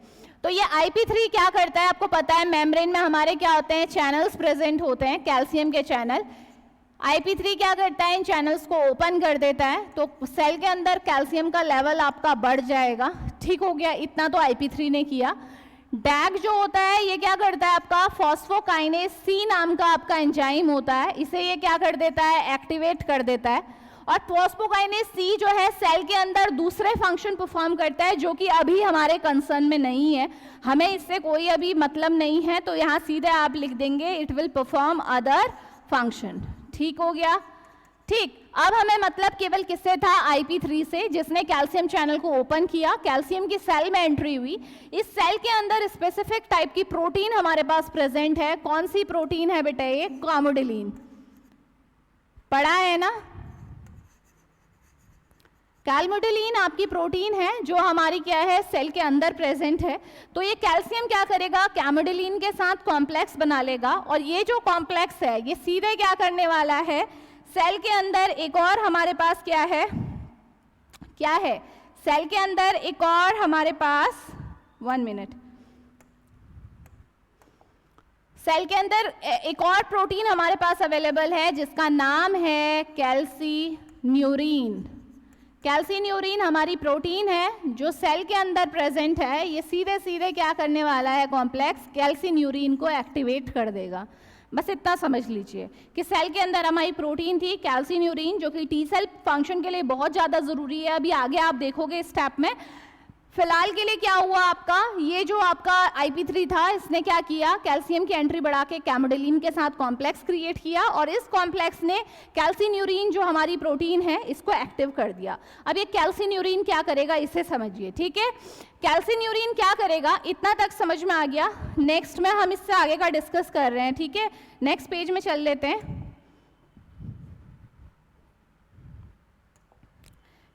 तो ये IP3 क्या करता है? आपको पता है मेम्ब्रेन में हमारे क्या होते हैं? चैनल्स प्रेजेंट होते हैं, कैल्शियम के चैनल। IP3 क्या करता है? इन चैनल्स को ओपन कर देता है, तो सेल के अंदर कैल्शियम का लेवल आपका बढ़ जाएगा। ठीक हो गया, इतना तो IP3 ने किया। डैक जो होता है ये क्या करता है? आपका फॉस्फोकाइनेज C नाम का आपका एंजाइम होता है, इसे ये क्या कर देता है? एक्टिवेट कर देता है। और फॉस्फोकाइनेज C जो है सेल के अंदर दूसरे फंक्शन परफॉर्म करता है, जो कि अभी हमारे कंसर्न में नहीं है, हमें इससे कोई अभी मतलब नहीं है, तो यहाँ सीधे आप लिख देंगे it will perform other function. ठीक हो गया? ठीक। अब हमें मतलब केवल किससे था? IP3 से, जिसने कैल्शियम चैनल को ओपन किया, कैल्शियम की सेल में एंट्री हुई। इस सेल के अंदर स्पेसिफिक टाइप की प्रोटीन हमारे पास प्रेजेंट है। कौन सी प्रोटीन है बेटा? ये कामोडिलिन। पढ़ा है ना? कैल्मोडिलिन आपकी प्रोटीन है जो हमारी क्या है? सेल के अंदर प्रेजेंट है। तो ये कैल्शियम क्या करेगा? कैमोडिलिन के साथ कॉम्प्लेक्स बना लेगा, और ये जो कॉम्प्लेक्स है ये सीधे क्या करने वाला है? सेल के अंदर एक और हमारे पास क्या है? क्या है? सेल के अंदर एक और हमारे पास 1 मिनट, सेल के अंदर एक और प्रोटीन हमारे पास अवेलेबल है जिसका नाम है कैल्सीन्यूरिन। कैल्सीन्यूरिन हमारी प्रोटीन है जो सेल के अंदर प्रेजेंट है। ये सीधे सीधे क्या करने वाला है? कॉम्प्लेक्स कैल्सीन्यूरिन को एक्टिवेट कर देगा। बस इतना समझ लीजिए कि सेल के अंदर हमारी प्रोटीन थी कैल्सीन्यूरिन, जो कि टी सेल फंक्शन के लिए बहुत ज़्यादा ज़रूरी है। अभी आगे आप देखोगे इस स्टेप में। फिलहाल के लिए क्या हुआ आपका? ये जो आपका IP3 था, इसने क्या किया? कैल्शियम की एंट्री बढ़ा के कैमोडिलिन के साथ कॉम्प्लेक्स क्रिएट किया, और इस कॉम्प्लेक्स ने कैल्सीन्यूरिन जो हमारी प्रोटीन है इसको एक्टिव कर दिया। अब ये कैल्सीन्यूरिन क्या करेगा इसे समझिए, ठीक है? कैल्सीन्यूरिन क्या करेगा, इतना तक समझ में आ गया। नेक्स्ट में हम इससे आगे का डिस्कस कर रहे हैं, ठीक है? नेक्स्ट पेज में चल लेते हैं,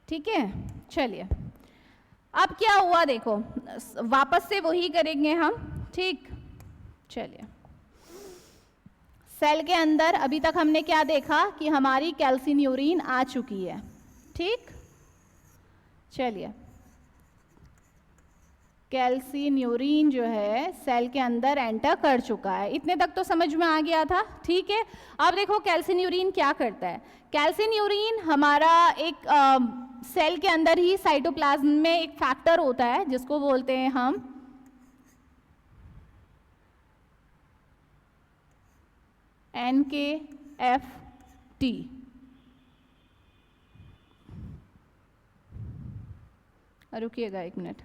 ठीक है? चलिए, अब क्या हुआ देखो, वापस से वही करेंगे हम, ठीक? चलिए, सेल के अंदर अभी तक हमने क्या देखा कि हमारी कैल्सीन्यूरिन आ चुकी है, ठीक? चलिए, कैल्सीन्यूरिन जो है सेल के अंदर एंटर कर चुका है, इतने तक तो समझ में आ गया था, ठीक है? अब देखो कैल्सीन्यूरिन क्या करता है। कैल्सीन्यूरिन हमारा एक सेल के अंदर ही साइटोप्लाज्म में एक फैक्टर होता है जिसको बोलते हैं हम NKFT। रुकिएगा 1 मिनट।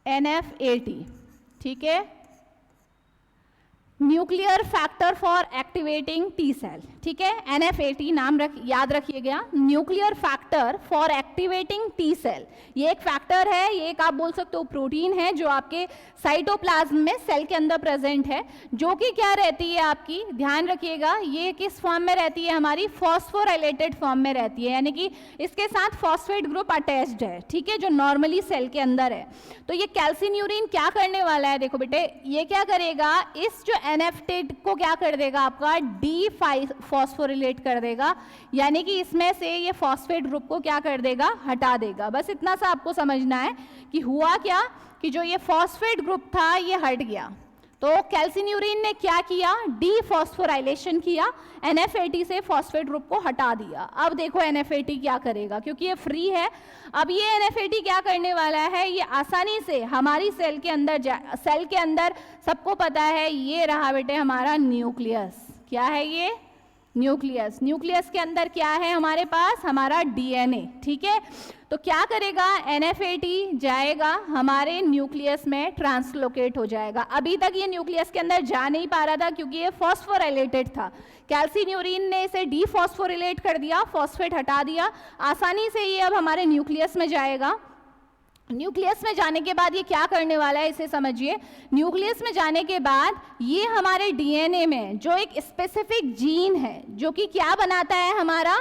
NF80, ठीक है? Nuclear factor for activating T cell, ठीक है? NF80 नाम याद रखिएगा, nuclear factor for activating T cell. ये एक फैक्टर है, ये एक आप बोल सकते हो प्रोटीन है जो आपके साइटोप्लाज्म में सेल के अंदर प्रेजेंट है, जो कि क्या रहती है आपकी, ध्यान रखिएगा, ये किस फॉर्म में रहती है? हमारी फॉस्फोराइलेटेड फॉर्म में रहती है, यानी कि इसके साथ फॉस्फेट ग्रुप अटैच्ड है, ठीक है? जो नॉर्मली सेल के अंदर है। तो ये कैल्सीन्यूरिन क्या करने वाला है? देखो बेटे, ये क्या करेगा, इस जो NF80 को क्या कर देगा आपका? डीफॉस्फोरिलेट कर देगा, यानी कि इसमें से ये फॉस्फेट ग्रुप को क्या कर देगा? हटा देगा। बस इतना सा आपको समझना है कि हुआ क्या, कि जो ये फॉस्फेट ग्रुप था ये हट गया। तो कैल्सीन्यूरिन ने क्या किया? डीफॉस्फोराइलेशन किया, NF80 से फॉस्फेट ग्रुप को हटा दिया। अब देखो NF80 क्या करेगा, क्योंकि ये फ्री है। अब ये NF80 क्या करने वाला है? ये आसानी से हमारी सेल के अंदर सबको पता है, ये रहा बेटे हमारा न्यूक्लियस। क्या है ये? न्यूक्लियस। न्यूक्लियस के अंदर क्या है हमारे पास? हमारा DNA, ठीक है? तो क्या करेगा? NF80 जाएगा हमारे न्यूक्लियस में ट्रांसलोकेट हो जाएगा। अभी तक ये न्यूक्लियस के अंदर जा नहीं पा रहा था क्योंकि ये फॉस्फोराइलेटेड था। कैल्सीन्यूरिन ने इसे डीफॉस्फोरिलेट कर दिया, फॉस्फेट हटा दिया, आसानी से ये अब हमारे न्यूक्लियस में जाएगा। न्यूक्लियस में जाने के बाद ये क्या करने वाला है, इसे समझिए। न्यूक्लियस में जाने के बाद ये हमारे डीएनए में जो एक स्पेसिफिक जीन है जो कि क्या बनाता है, हमारा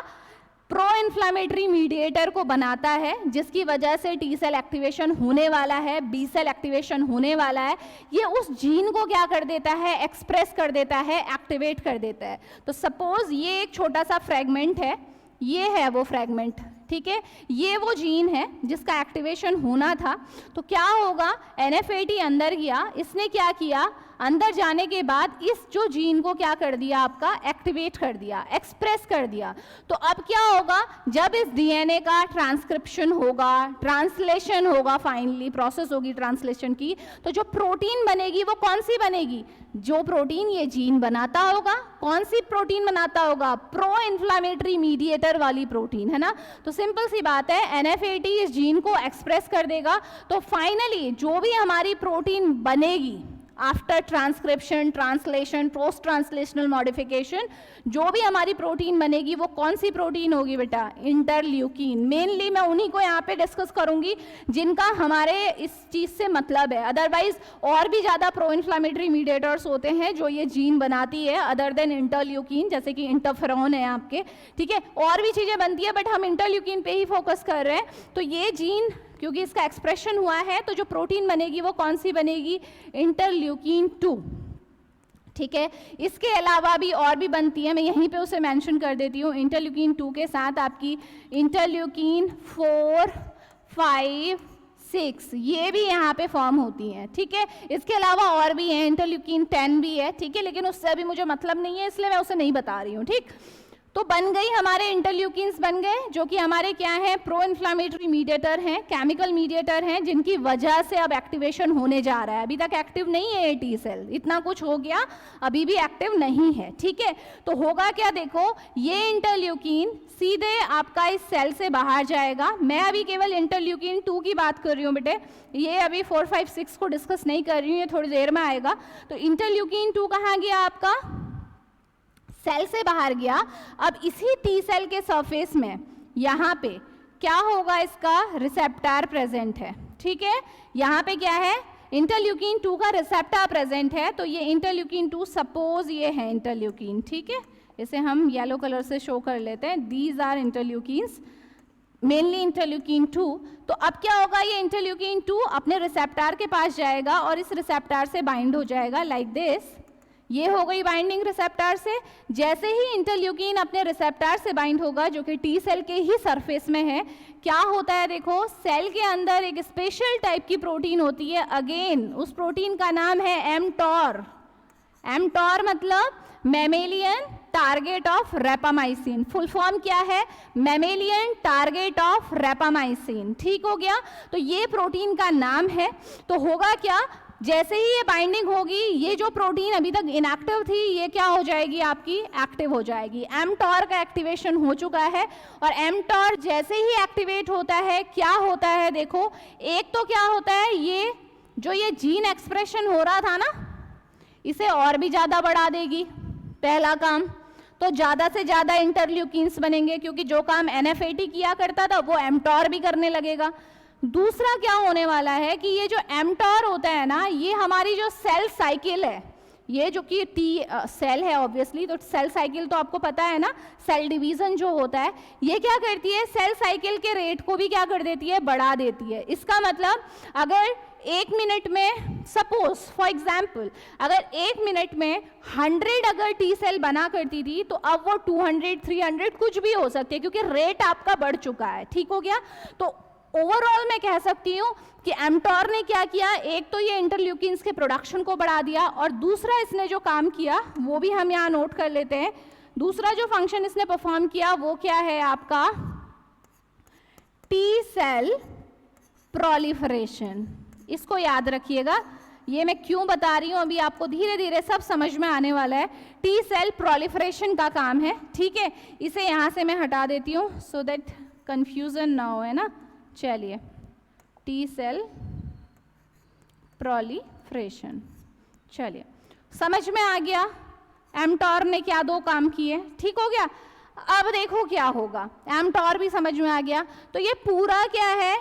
प्रो इन्फ्लामेटरी मीडिएटर को बनाता है, जिसकी वजह से टी सेल एक्टिवेशन होने वाला है, बी सेल एक्टिवेशन होने वाला है। ये उस जीन को क्या कर देता है, एक्सप्रेस कर देता है, एक्टिवेट कर देता है। तो सपोज ये एक छोटा सा फ्रेगमेंट है, ये है वो फ्रेगमेंट, ठीक है, ये वो जीन है जिसका एक्टिवेशन होना था। तो क्या होगा, NF80 अंदर गया, इसने क्या किया, अंदर जाने के बाद इस जो जीन को क्या कर दिया, आपका एक्टिवेट कर दिया, एक्सप्रेस कर दिया। तो अब क्या होगा, जब इस डीएनए का ट्रांसक्रिप्शन होगा, ट्रांसलेशन होगा, फाइनली प्रोसेस होगी ट्रांसलेशन की, तो जो प्रोटीन बनेगी वो कौन सी बनेगी, जो प्रोटीन ये जीन बनाता होगा। कौन सी प्रोटीन बनाता होगा, प्रो इन्फ्लामेटरी मीडिएटर वाली प्रोटीन, है ना। तो सिंपल सी बात है, NF80 इस जीन को एक्सप्रेस कर देगा। तो फाइनली जो भी हमारी प्रोटीन बनेगी after transcription, translation, post translational modification, जो भी हमारी प्रोटीन बनेगी वो कौन सी प्रोटीन होगी बेटा, इंटरल्यूकिन। मेनली मैं उन्हीं को यहाँ पे डिस्कस करूंगी जिनका हमारे इस चीज़ से मतलब है। अदरवाइज और भी ज़्यादा प्रो इन्फ्लामेटरी मीडिएटर्स होते हैं जो ये जीन बनाती है अदर देन इंटरल्यूकिन, जैसे कि इंटरफेरॉन है आपके, ठीक है, और भी चीज़ें बनती है, बट हम इंटरल्यूकिन पे ही फोकस कर रहे हैं। तो ये जीन क्योंकि इसका एक्सप्रेशन हुआ है, तो जो प्रोटीन बनेगी वो कौन सी बनेगी, इंटरल्यूकिन 2, ठीक है। इसके अलावा भी और भी बनती है, मैं यहीं पे उसे मेंशन कर देती हूँ। इंटरल्यूकिन 2 के साथ आपकी इंटरल्यूकिन 4, 5, 6 ये भी यहाँ पे फॉर्म होती हैं, ठीक है। इसके अलावा और भी हैं, इंटरल्यूकिन 10 भी है, ठीक है, लेकिन उससे अभी मुझे मतलब नहीं है, इसलिए मैं उसे नहीं बता रही हूँ, ठीक। तो बन गई, हमारे इंटरल्यूकिन्स बन गए, जो कि हमारे क्या हैं, प्रो इन्फ्लामेटरी मीडिएटर हैं, केमिकल मीडिएटर हैं, जिनकी वजह से अब एक्टिवेशन होने जा रहा है। अभी तक एक्टिव नहीं है ये टी सेल, इतना कुछ हो गया, अभी भी एक्टिव नहीं है, ठीक है। तो होगा क्या, देखो ये इंटरल्यूकिन सीधे आपका इस सेल से बाहर जाएगा। मैं अभी केवल इंटरल्यूकिन 2 की बात कर रही हूँ बेटे, ये अभी 4, 5, 6 को डिस्कस नहीं कर रही हूँ, ये थोड़ी देर में आएगा। तो इंटरल्यूकिन 2 कहाँ गया, आपका सेल से बाहर गया। अब इसी टी सेल के सरफेस में यहाँ पे क्या होगा, इसका रिसेप्टर प्रेजेंट है, ठीक है। यहाँ पे क्या है, इंटरल्यूकिन 2 का रिसेप्टर प्रेजेंट है। तो ये इंटरल्यूकिन 2, सपोज ये है इंटरल्यूकिन, ठीक है, इसे हम येलो कलर से शो कर लेते हैं, these are interleukins, mainly interleukin 2। तो अब क्या होगा, ये इंटरल्यूकिन 2 अपने रिसेप्टर के पास जाएगा और इस रिसेप्टर से बाइंड हो जाएगा लाइक दिस। ये हो गई बाइंडिंग रिसेप्टर से। जैसे ही इंटरल्यूकिन अपने रिसेप्टर से बाइंड होगा, जो कि टी सेल के ही सरफेस में है, क्या होता है, देखो सेल के अंदर एक स्पेशल टाइप की प्रोटीन होती है। अगेन उस प्रोटीन का नाम है एमटॉर। एमटॉर मतलब mammalian target of rapamycin. Full form क्या है, मैमेलियन टारगेट ऑफ रेपामाइसिन, ठीक हो गया। तो ये प्रोटीन का नाम है। तो होगा क्या, जैसे ही ये बाइंडिंग होगी, ये जो प्रोटीन अभी तक इनएक्टिव थी, ये क्या हो जाएगी, आपकी एक्टिव हो जाएगी। एमटॉर का एक्टिवेशन हो चुका है, और एमटॉर जैसे ही एक्टिवेट होता है, क्या होता है, देखो एक तो क्या होता है, ये जो ये जीन एक्सप्रेशन हो रहा था ना, इसे और भी ज़्यादा बढ़ा देगी, पहला काम। तो ज़्यादा से ज़्यादा इंटरल्यूकिन्स बनेंगे, क्योंकि जो काम NF80 किया करता था वो एमटॉर भी करने लगेगा। दूसरा क्या होने वाला है कि ये जो एमटॉर होता है ना, ये हमारी जो सेल साइकिल है, ये जो कि सेल है ऑब्वियसली, तो सेल साइकिल तो आपको पता है ना, सेल डिवीजन जो होता है, ये क्या करती है, सेल साइकिल के रेट को भी क्या कर देती है, बढ़ा देती है। इसका मतलब अगर 1 मिनट में, सपोज फॉर एग्जाम्पल, अगर 1 मिनट में 100 अगर टी सेल बना करती थी, तो अब वो 200, 300 कुछ भी हो सकती है, क्योंकि रेट आपका बढ़ चुका है, ठीक हो गया। तो ओवरऑल मैं कह सकती हूँ कि एमटॉर ने क्या किया, एक तो ये इंटरल्यूकिन्स के प्रोडक्शन को बढ़ा दिया, और दूसरा इसने जो काम किया वो भी हम यहाँ नोट कर लेते हैं। दूसरा जो फंक्शन इसने परफॉर्म किया वो क्या है, आपका टी सेल प्रोलिफरेशन। इसको याद रखिएगा, ये मैं क्यों बता रही हूँ, अभी आपको धीरे धीरे सब समझ में आने वाला है। टी सेल प्रोलिफरेशन का काम है, ठीक है। इसे यहाँ से मैं हटा देती हूँ सो दैट कंफ्यूजन ना हो, है ना। चलिए, टी सेल प्रोलिफरेशन, चलिए समझ में आ गया एमटॉर ने क्या 2 काम किए, ठीक हो गया। अब देखो क्या होगा, एमटॉर भी समझ में आ गया। तो ये पूरा क्या है,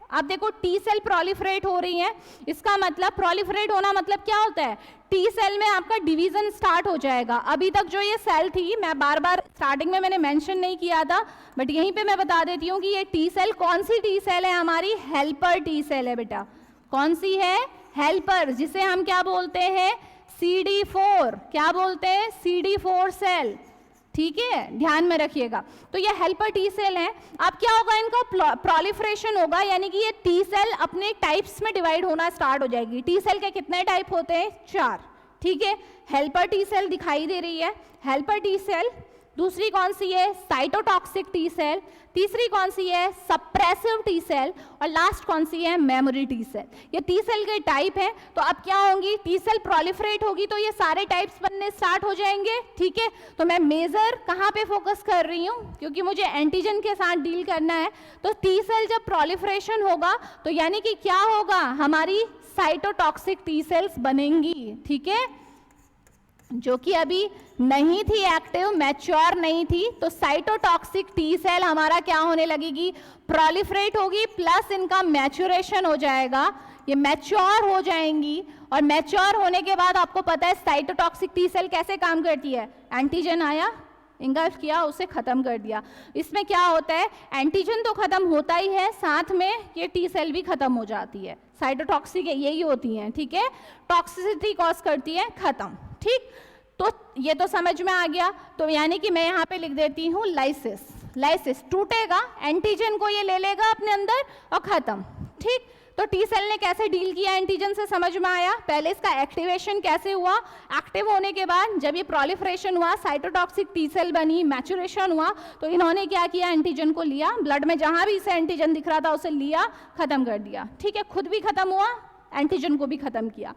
अब देखो टी सेल प्रोलिफरेट हो रही है, इसका मतलब प्रोलिफरेट होना मतलब क्या होता है, टी सेल में आपका डिवीजन स्टार्ट हो जाएगा। अभी तक जो ये सेल थी, मैं बार बार स्टार्टिंग में मैंने मेंशन नहीं किया था, बट यहीं पे मैं बता देती हूँ कि ये टी सेल कौन सी टी सेल है, हमारी हेल्पर टी सेल है बेटा। कौन सी है, हेल्पर, जिसे हम क्या बोलते हैं, CD4, क्या बोलते हैं, CD4 सेल। ठीक है, ध्यान में रखिएगा। तो ये हेल्पर टी सेल है। अब क्या होगा, इनका प्रोलिफरेशन होगा, यानी कि ये टी सेल अपने टाइप्स में डिवाइड होना स्टार्ट हो जाएगी। टी सेल के कितने टाइप होते हैं, 4। ठीक है, हेल्पर टी सेल दिखाई दे रही है, हेल्पर टी सेल। दूसरी कौन सी है, साइटोटॉक्सिक टी सेल। तीसरी कौन सी है, सप्रेसिव टी सेल। और लास्ट कौन सी है, मेमोरी टी सेल। ये टी सेल के टाइप है। तो अब क्या होंगी, टी सेल प्रोलिफरेट होगी तो ये सारे टाइप्स बनने स्टार्ट हो जाएंगे। ठीक है, तो मैं मेजर कहाँ पे फोकस कर रही हूँ, क्योंकि मुझे एंटीजन के साथ डील करना है। तो टी सेल जब प्रोलिफरेशन होगा तो यानी कि क्या होगा, हमारी साइटोटॉक्सिक टी सेल्स बनेंगी। ठीक है, जो कि अभी नहीं थी एक्टिव, मैच्योर नहीं थी, तो साइटोटॉक्सिक टी सेल हमारा क्या होने लगेगी, प्रोलिफरेट होगी, प्लस इनका मैच्योरेशन हो जाएगा, ये मैच्योर हो जाएंगी। और मैच्योर होने के बाद आपको पता है साइटोटॉक्सिक टी सेल कैसे काम करती है, एंटीजन आया, इंगल्फ किया, उसे खत्म कर दिया। इसमें क्या होता है, एंटीजन तो खत्म होता ही है, साथ में ये टी सेल भी खत्म हो जाती है। साइटोटॉक्सिक यही होती हैं। ठीक है, टॉक्सिसिटी कॉज करती है, खत्म। ठीक, तो ये तो समझ में आ गया। तो यानी कि मैं यहाँ पे लिख देती हूँ लाइसिस। लाइसिस टूटेगा, एंटीजन को ये ले लेगा अपने अंदर और खत्म। ठीक, तो टी सेल ने कैसे डील किया एंटीजन से समझ में आया। पहले इसका एक्टिवेशन कैसे हुआ, एक्टिव होने के बाद जब ये प्रोलिफरेशन हुआ, साइटोटॉक्सिक टी सेल बनी, मैच्योरेशन हुआ, तो इन्होंने क्या किया, एंटीजन को लिया, ब्लड में जहां भी इसे एंटीजन दिख रहा था उसे लिया, खत्म कर दिया। ठीक है, खुद भी खत्म हुआ, एंटीजन को भी खत्म किया।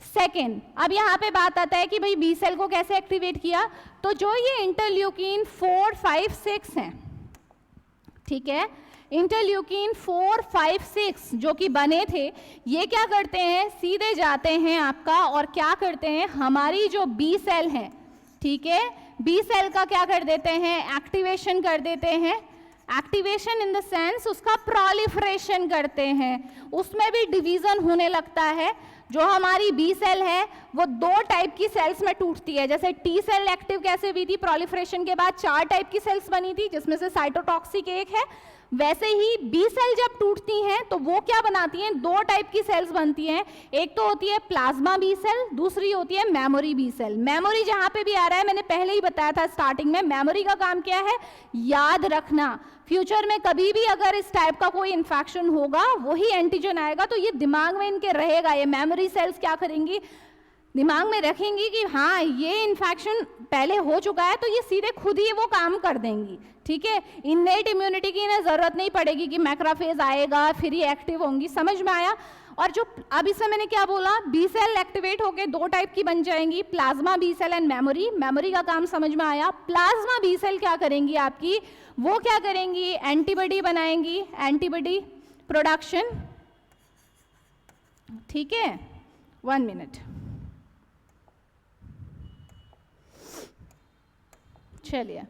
सेकेंड, अब यहाँ पे बात आता है कि भाई बी सेल को कैसे एक्टिवेट किया। तो जो ये इंटरल्यूकिन 4, 5, 6 हैं, ठीक है, इंटरल्यूकिन 4, 5, 6 जो कि बने थे, ये क्या करते हैं, सीधे जाते हैं आपका और क्या करते हैं, हमारी जो बी सेल है, ठीक है, बी सेल का क्या कर देते हैं, एक्टिवेशन कर देते हैं। एक्टिवेशन इन द सेंस उसका प्रोलिफरेशन करते हैं, उसमें भी डिवीजन होने लगता है। जो हमारी बी सेल है वो 2 टाइप की सेल्स में टूटती है। जैसे टी सेल एक्टिव कैसे हुई थी, प्रोलिफरेशन के बाद 4 टाइप की सेल्स बनी थी, जिसमें से साइटोटॉक्सिक एक है। वैसे ही बी सेल जब टूटती हैं तो वो क्या बनाती हैं, 2 टाइप की सेल्स बनती हैं। एक तो होती है प्लाज्मा बी सेल, दूसरी होती है मेमोरी बी सेल। मेमोरी जहाँ पे भी आ रहा है, मैंने पहले ही बताया था स्टार्टिंग में, मेमोरी का काम क्या है, याद रखना। फ्यूचर में कभी भी अगर इस टाइप का कोई इन्फेक्शन होगा, वही एंटीजन आएगा तो ये दिमाग में इनके रहेगा। ये मेमोरी सेल्स क्या करेंगी, दिमाग में रखेंगी कि हाँ ये इन्फेक्शन पहले हो चुका है, तो ये सीधे खुद ही वो काम कर देंगी। ठीक है, इननेट इम्यूनिटी की इन्हें जरूरत नहीं पड़ेगी कि मैक्रोफेज आएगा फिर ही एक्टिव होंगी। समझ में आया। और जो अब इसमें मैंने क्या बोला, बी सेल एक्टिवेट होके 2 टाइप की बन जाएंगी, plasma B cell and memory. Memory का काम समझ में आया। प्लाज्मा बी सेल क्या करेंगी आपकी, वो क्या करेंगी, एंटीबॉडी बनाएंगी, एंटीबॉडी प्रोडक्शन। ठीक है, 1 मिनट, चलिए।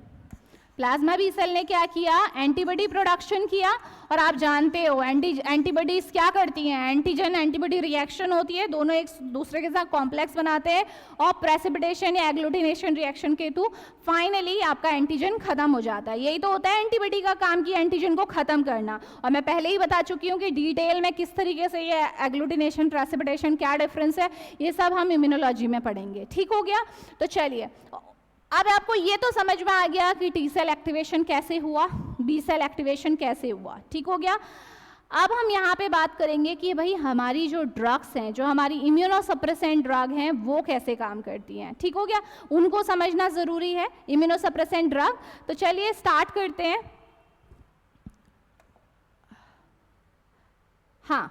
प्लाज्मा बी सेल ने क्या किया, एंटीबॉडी प्रोडक्शन किया। और आप जानते हो एंटीबॉडीज क्या करती हैं, एंटीजन एंटीबॉडी रिएक्शन होती है, दोनों एक दूसरे के साथ कॉम्प्लेक्स बनाते हैं और प्रेसिपिटेशन या एग्लूटिनेशन रिएक्शन के थ्रू फाइनली आपका एंटीजन खत्म हो जाता है। यही तो होता है एंटीबॉडी का काम, कि एंटीजन को खत्म करना। और मैं पहले ही बता चुकी हूँ कि डिटेल में किस तरीके से ये एग्लूटिनेशन प्रेसिपिटेशन क्या डिफरेंस है, ये सब हम इम्यूनोलॉजी में पढ़ेंगे। ठीक हो गया। तो चलिए, अब आपको ये तो समझ में आ गया कि टी सेल एक्टिवेशन कैसे हुआ, बी सेल एक्टिवेशन कैसे हुआ। ठीक हो गया। अब हम यहाँ पे बात करेंगे कि भाई हमारी जो ड्रग्स हैं, जो हमारी इम्यूनोसप्रेसेंट ड्रग हैं, वो कैसे काम करती हैं। ठीक हो गया, उनको समझना ज़रूरी है, इम्यूनोसप्रेसेंट ड्रग। तो चलिए स्टार्ट करते हैं। हाँ,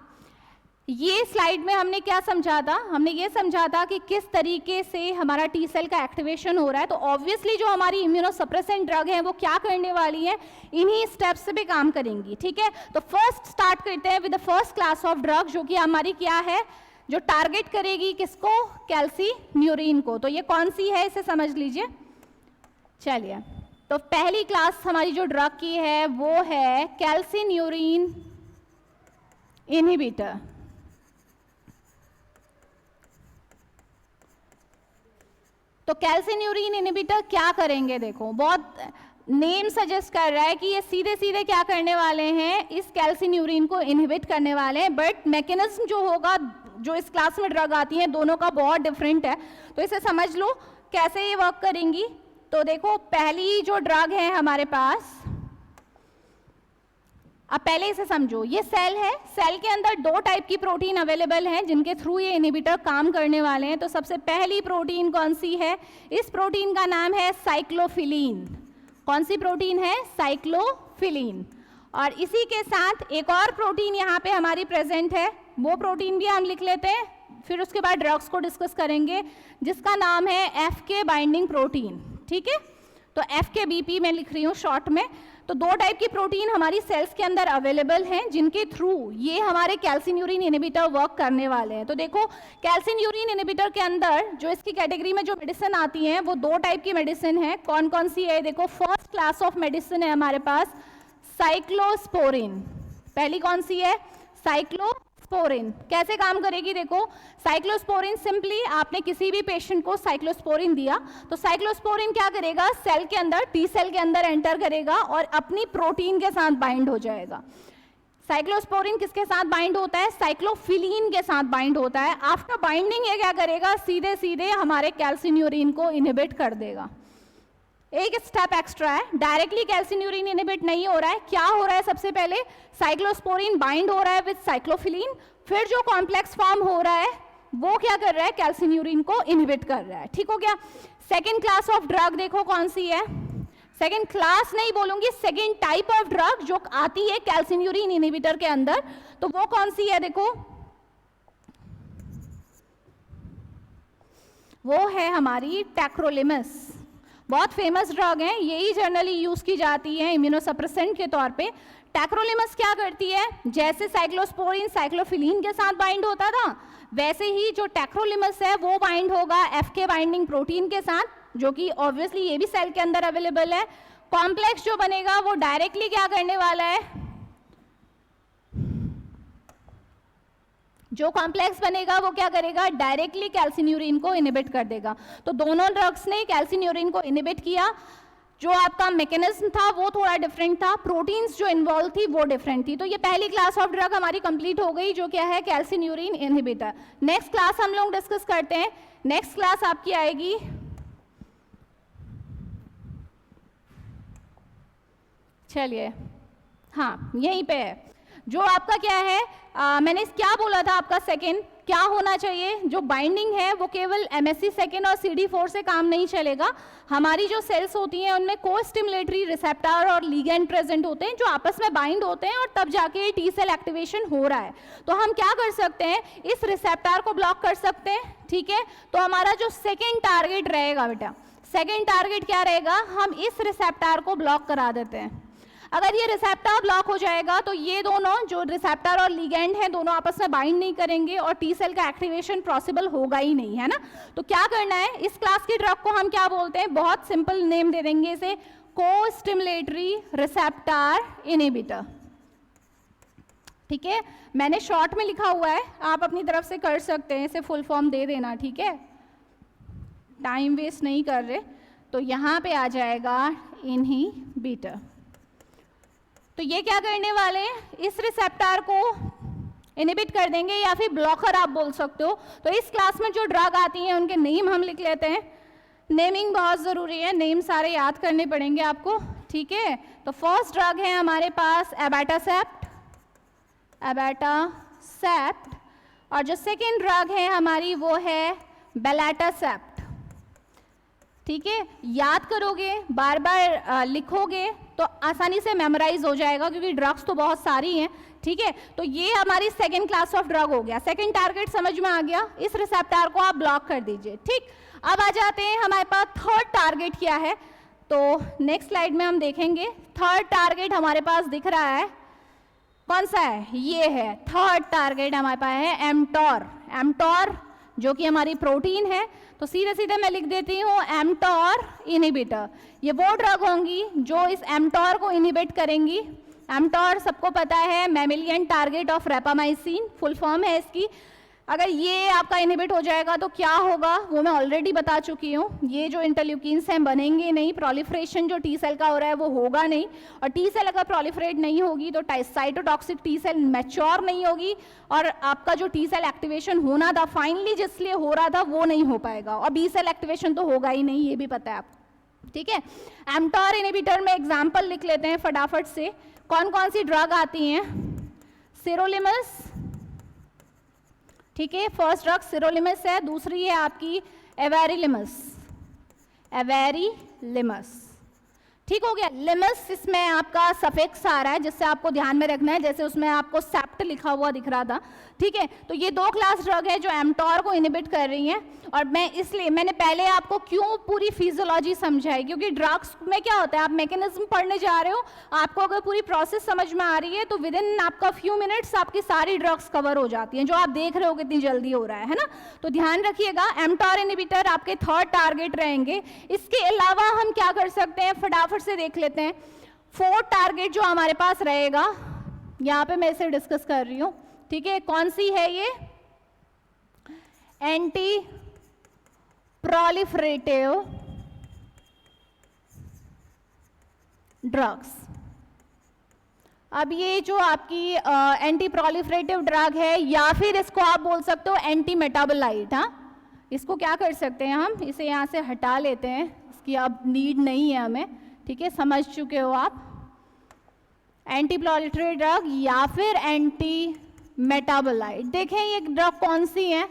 ये स्लाइड में हमने क्या समझा था, हमने ये समझा था कि किस तरीके से हमारा टी सेल का एक्टिवेशन हो रहा है। तो ऑब्वियसली जो हमारी इम्यूनोसप्रेसेंट ड्रग है वो क्या करने वाली है, इन्हीं स्टेप्स से भी काम करेंगी। ठीक है, तो फर्स्ट स्टार्ट करते हैं with the first class of drug, जो कि हमारी क्या है, जो टारगेट करेगी किसको, कैल्सीन्यूरिन को। तो ये कौन सी है, इसे समझ लीजिए। चलिए, तो पहली क्लास हमारी जो ड्रग की है वो है कैल्सीन्यूरिन इनहिबिटर। तो कैल्सिन्यूरिन इनहिबिटर क्या करेंगे, देखो बहुत नेम सजेस्ट कर रहा है कि ये सीधे सीधे क्या करने वाले हैं, इस कैल्सिन्यूरिन को इनहिबिट करने वाले हैं, बट मैकेनिज्म जो होगा, जो इस क्लास में ड्रग आती है दोनों का बहुत डिफरेंट है। तो इसे समझ लो कैसे ये वर्क करेंगी। तो देखो पहली जो ड्रग है हमारे पास, अब पहले इसे समझो, ये सेल है, सेल के अंदर दो टाइप की प्रोटीन अवेलेबल हैं जिनके थ्रू ये इनहिबिटर काम करने वाले हैं। तो सबसे पहली प्रोटीन कौन सी है, इस प्रोटीन का नाम है साइक्लोफिलीन। कौन सी प्रोटीन है, साइक्लोफिलीन। और इसी के साथ एक और प्रोटीन यहाँ पे हमारी प्रेजेंट है, वो प्रोटीन भी हम लिख लेते हैं, फिर उसके बाद ड्रग्स को डिस्कस करेंगे, जिसका नाम है एफके बाइंडिंग प्रोटीन। ठीक है, तो एफके बीपी मैं लिख रही हूँ शॉर्ट में। तो दो टाइप की प्रोटीन हमारी सेल्स के अंदर अवेलेबल हैं जिनके थ्रू ये हमारे कैल्सिन्यूरिन इनहिबिटर वर्क करने वाले हैं। तो देखो कैल्सिन्यूरिन इनहिबिटर के अंदर जो इसकी कैटेगरी में जो मेडिसिन आती हैं वो दो टाइप की मेडिसिन है। कौन कौन सी है, देखो फर्स्ट क्लास ऑफ मेडिसिन है हमारे पास साइक्लोस्पोरिन। पहली कौन सी है, साइक्लोस्पोरिन। कैसे काम करेगी, देखो साइक्लोस्पोरिन सिंपली आपने किसी भी पेशेंट को साइक्लोस्पोरिन दिया तो साइक्लोस्पोरिन क्या करेगा, सेल के अंदर, टी सेल के अंदर एंटर करेगा और अपनी प्रोटीन के साथ बाइंड हो जाएगा। साइक्लोस्पोरिन किसके साथ बाइंड होता है, साइक्लोफिलीन के साथ बाइंड होता है। आफ्टर बाइंडिंग ये क्या करेगा, सीधे सीधे हमारे कैल्सिन्यूरिन को इनहिबिट कर देगा। एक स्टेप एक्स्ट्रा है, डायरेक्टली कैल्सिन्यूरिन इनहिबिट नहीं हो रहा है। क्या हो रहा है, सबसे पहले साइक्लोस्पोरिन बाइंड हो रहा है विद साइक्लोफिलीन, फिर जो कॉम्प्लेक्स फॉर्म हो रहा है वो क्या कर रहा है, कैल्सिन्यूरिन को इनहिबिट कर रहा है। ठीक हो गया। सेकेंड क्लास ऑफ ड्रग देखो कौन सी है, सेकेंड क्लास नहीं बोलूंगी, सेकेंड टाइप ऑफ ड्रग जो आती है कैल्सिन्यूरिन इनहिबिटर के अंदर, तो वो कौन सी है, देखो वो है हमारी टैक्रोलिमस। बहुत फेमस ड्रग है, यही जनरली यूज की जाती है इम्यूनोसप्रेसेंट के तौर पे। टैक्रोलिमस क्या करती है, जैसे साइक्लोस्पोरिन साइक्लोफिलीन के साथ बाइंड होता था, वैसे ही जो टैक्रोलिमस है वो बाइंड होगा एफके बाइंडिंग प्रोटीन के साथ, जो कि ऑब्वियसली ये भी सेल के अंदर अवेलेबल है। कॉम्प्लेक्स जो बनेगा वो डायरेक्टली क्या करने वाला है, जो कॉम्प्लेक्स बनेगा वो क्या करेगा, डायरेक्टली कैल्सिन्यूरिन को इनहिबिट कर देगा। तो दोनों ड्रग्स ने कैल्सिन्यूरिन को इनहिबिट किया। जो आपका मैकेनिज्म था वो थोड़ा डिफरेंट था, प्रोटीन्स जो इन्वॉल्व थी वो डिफरेंट थी। तो ये पहली क्लास ऑफ ड्रग हमारी कंप्लीट हो गई, जो क्या है, कैल्सिन्यूरिन इनहिबिटर। नेक्स्ट क्लास हम लोग डिस्कस करते हैं। नेक्स्ट क्लास आपकी आएगी चलिए हाँ यहीं पे है, जो आपका क्या है, मैंने क्या बोला था, आपका सेकेंड क्या होना चाहिए, जो बाइंडिंग है वो केवल MSC सेकेंड और CD4 से काम नहीं चलेगा। हमारी जो सेल्स होती हैं उनमें को स्टिमुलेटरी रिसेप्टर और लिगेंड प्रेजेंट होते हैं जो आपस में बाइंड होते हैं, और तब जाके टी सेल एक्टिवेशन हो रहा है। तो हम क्या कर सकते हैं, इस रिसेप्टर को ब्लॉक कर सकते हैं। ठीक है, तो हमारा जो सेकेंड टारगेट रहेगा बेटा, सेकेंड टारगेट क्या रहेगा, हम इस रिसेप्टर को ब्लॉक करा देते हैं। अगर ये रिसेप्टर ब्लॉक हो जाएगा तो ये दोनों जो रिसेप्टर और लिगेंड हैं दोनों आपस में बाइंड नहीं करेंगे और टी सेल का एक्टिवेशन पॉसिबल होगा ही नहीं, है ना। तो क्या करना है, इस क्लास की ड्रग को हम क्या बोलते हैं, बहुत सिंपल नेम दे देंगे इसे, को स्टिमुलेटरी रिसेप्टर इनहिबिटर। ठीक है, मैंने शॉर्ट में लिखा हुआ है, आप अपनी तरफ से कर सकते हैं, इसे फुल फॉर्म दे देना। ठीक है, टाइम वेस्ट नहीं कर रहे। तो यहाँ पे आ जाएगा इनहिबिटर। तो ये क्या करने वाले हैं, इस रिसेप्टर को इनहिबिट कर देंगे, या फिर ब्लॉकर आप बोल सकते हो। तो इस क्लास में जो ड्रग आती हैं उनके नेम हम लिख लेते हैं, नेमिंग बहुत ज़रूरी है, नेम सारे याद करने पड़ेंगे आपको। ठीक है, तो फर्स्ट ड्रग है हमारे पास एबाटासेप्ट, एबाटासेप्ट, और जो सेकेंड ड्रग है हमारी वो है बेलाटासेप्ट। ठीक है, याद करोगे, बार बार लिखोगे तो आसानी से मेमोराइज हो जाएगा, क्योंकि ड्रग्स तो बहुत सारी हैं। ठीक है, तो ये हमारी सेकेंड क्लास ऑफ ड्रग हो गया, सेकेंड टारगेट समझ में आ गया, इस रिसेप्टर को आप ब्लॉक कर दीजिए। ठीक, अब आ जाते हैं हमारे पास थर्ड टारगेट क्या है। तो नेक्स्ट स्लाइड में हम देखेंगे थर्ड टारगेट हमारे पास दिख रहा है, कौन सा है, ये है थर्ड टारगेट हमारे पास है एमटॉर। एमटॉर जो कि हमारी प्रोटीन है, तो सीधे सीधे मैं लिख देती हूँ एमटॉर इनहिबिटर। ये वो ड्रग होंगी जो इस एमटॉर को इनहिबिट करेंगी। एमटॉर सबको पता है, mammalian target of rapamycin full form है इसकी। अगर ये आपका इनहिबिट हो जाएगा तो क्या होगा वो मैं ऑलरेडी बता चुकी हूँ। ये जो इंटरल्यूकिन्स हैं बनेंगे नहीं, प्रोलिफरेशन जो टी सेल का हो रहा है वो होगा नहीं, और टी सेल अगर प्रोलिफरेट नहीं होगी तो साइटोटॉक्सिक टी सेल मैच्योर नहीं होगी, और आपका जो टी सेल एक्टिवेशन होना था फाइनली जिसलिए हो रहा था वो नहीं हो पाएगा, और बी सेल एक्टिवेशन तो होगा ही नहीं, ये भी पता है आपको, ठीक है। एमटॉर इनहिबिटर में एग्जाम्पल लिख लेते हैं फटाफट से, कौन कौन सी ड्रग आती हैं। सिरोलिमस, ठीक है, फर्स्ट ड्रग सिरोलिमस है, दूसरी है आपकी एवेरिलिमस, एवेरिलिमस, ठीक हो गया। लिमस इसमें आपका सफिक्स आ रहा है जिससे आपको ध्यान में रखना है, जैसे उसमें आपको सेप्ट लिखा हुआ दिख रहा था, ठीक है। तो ये दो क्लास ड्रग है जो एमटॉर को इनहिबिट कर रही हैं, और मैंने पहले आपको क्यों पूरी फिजियोलॉजी समझाई, क्योंकि ड्रग्स में क्या होता है, आप मैकेनिज्म पढ़ने जा रहे हो, आपको अगर पूरी प्रोसेस समझ में आ रही है तो विद इन आपका फ्यू मिनट्स आपकी सारी ड्रग्स कवर हो जाती हैं, जो आप देख रहे हो कितनी जल्दी हो रहा है ना। तो ध्यान रखिएगा, एमटॉर इनहिबिटर आपके थर्ड टारगेट रहेंगे। इसके अलावा हम क्या कर सकते हैं फटाफट से देख लेते हैं। फोर्थ टारगेट जो हमारे पास रहेगा, यहाँ पे मैं इसे डिस्कस कर रही हूँ, ठीक है, कौन सी है ये, एंटी प्रोलिफरेटिव ड्रग्स। अब ये जो आपकी एंटी प्रोलिफरेटिव ड्रग है, या फिर इसको आप बोल सकते हो एंटी मेटाबोलाइट, हाँ, इसको क्या कर सकते हैं हम, इसे यहाँ से हटा लेते हैं, इसकी अब नीड नहीं है हमें, ठीक है, समझ चुके हो आप। एंटी प्रोलिफरेटिव ड्रग या फिर एंटी मेटाबोलाइट, देखें ये ड्रग कौन सी है,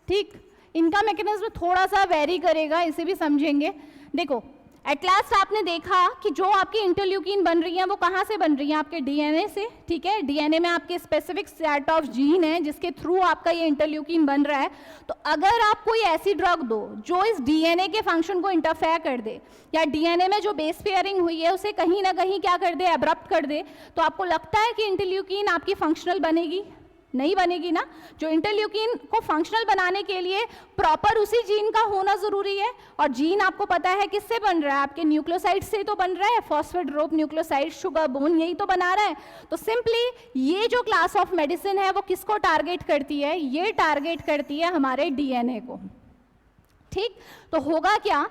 ठीक, इनका मैकेनिज्म थोड़ा सा वेरी करेगा, इसे भी समझेंगे। देखो एट लास्ट आपने देखा कि जो आपकी इंटरल्यूकिन बन रही है वो कहाँ से बन रही है, आपके डीएनए से, ठीक है। डीएनए में आपके स्पेसिफिक सेट ऑफ जीन है जिसके थ्रू आपका ये इंटरल्यूकिन बन रहा है। तो अगर आप कोई ऐसी ड्रग दो जो इस डीएनए के फंक्शन को इंटरफेयर कर दे, या डीएनए में जो बेस पेयरिंग हुई है उसे कहीं ना कहीं क्या कर दे, एब्रप्ट कर दे, तो आपको लगता है कि इंटरल्यूकिन आपकी फंक्शनल बनेगी, नहीं बनेगी ना। जो इंटरल्यूकिन को फंक्शनल बनाने के लिए प्रॉपर उसी जीन का होना जरूरी है, और जीन आपको पता है किससे बन रहा है, आपके न्यूक्लियोसाइड से तो बन रहा है, फॉस्फेट न्यूक्लियोसाइड, शुगर बोन, यही तो बना रहा है। तो सिंपली ये जो क्लास ऑफ मेडिसिन है वो किसको टारगेट करती है, ये टारगेट करती है हमारे डीएनए को, ठीक। तो होगा क्या,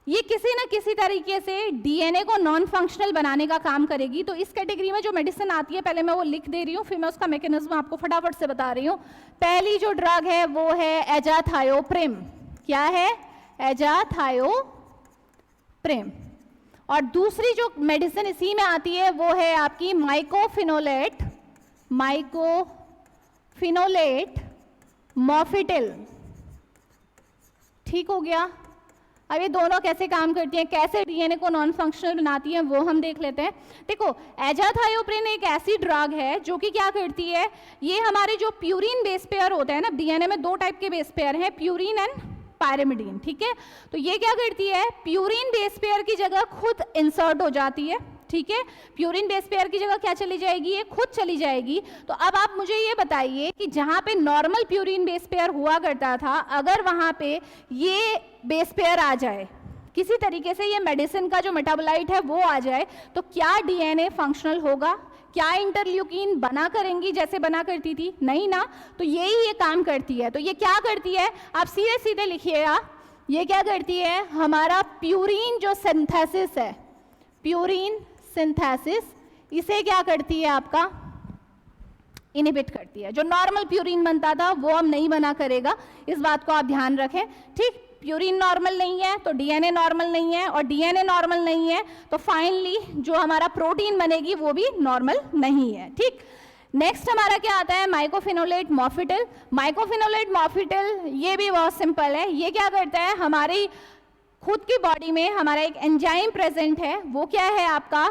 ये किसी न किसी तरीके से डीएनए को नॉन फंक्शनल बनाने का काम करेगी। तो इस कैटेगरी में जो मेडिसिन आती है, पहले मैं वो लिख दे रही हूँ, फिर मैं उसका मैकेनिज्म आपको फटाफट से बता रही हूँ। पहली जो ड्रग है वो है एजाथायोप्रिम, क्या है, एजाथायोप्रिम। और दूसरी जो मेडिसिन इसी में आती है वो है आपकी माइकोफिनोलेट, माइकोफिनोलेट मॉर्फिटिल, ठीक हो गया। अब ये दोनों कैसे काम करती हैं, कैसे डीएनए को नॉन फंक्शनल बनाती हैं, वो हम देख लेते हैं। देखो एजाथायोप्रिन एक ऐसी ड्रग है जो कि क्या करती है, ये हमारे जो प्यूरिन बेस पेयर होते हैं ना, डीएनए में दो टाइप के बेस पेयर हैं, प्यूरिन एंड पायरिमिडीन, ठीक है। तो ये क्या करती है, प्यूरिन बेस पेयर की जगह खुद इंसर्ट हो जाती है, ठीक है। प्यूरिन बेस पेयर की जगह क्या चली जाएगी, ये खुद चली जाएगी। तो अब आप मुझे ये बताइए कि जहाँ पे नॉर्मल प्यूरिन बेस पेयर हुआ करता था, अगर वहाँ पे ये बेस पेयर आ जाए, किसी तरीके से ये मेडिसिन का जो मेटाबोलाइट है वो आ जाए, तो क्या डीएनए फंक्शनल होगा, क्या इंटरल्यूकिन बना करेंगी जैसे बना करती थी, नहीं ना। तो यही ये काम करती है। तो ये क्या करती है, आप सीधे सीधे लिखिएगा, ये क्या करती है, हमारा प्यूरिन जो सिंथेसिस है, प्यूरिन सिंथेसिस, इसे क्या करती है, आपका इनहिबिट करती है। जो नॉर्मल प्यूरिन बनता था वो अब नहीं बना करेगा, इस बात को आप ध्यान रखें, ठीक। प्यूरिन नॉर्मल नहीं है तो डीएनए नॉर्मल नहीं है, और डीएनए नॉर्मल नहीं है तो फाइनली जो हमारा प्रोटीन बनेगी वो भी नॉर्मल नहीं है, ठीक। नेक्स्ट हमारा क्या आता है, माइकोफिनोलेट मॉर्फिटिल। माइकोफिनोलेट मॉर्फिटिल ये भी बहुत सिंपल है, ये क्या करता है, हमारी खुद की बॉडी में हमारा एक एंजाइम प्रेजेंट है, वो क्या है आपका,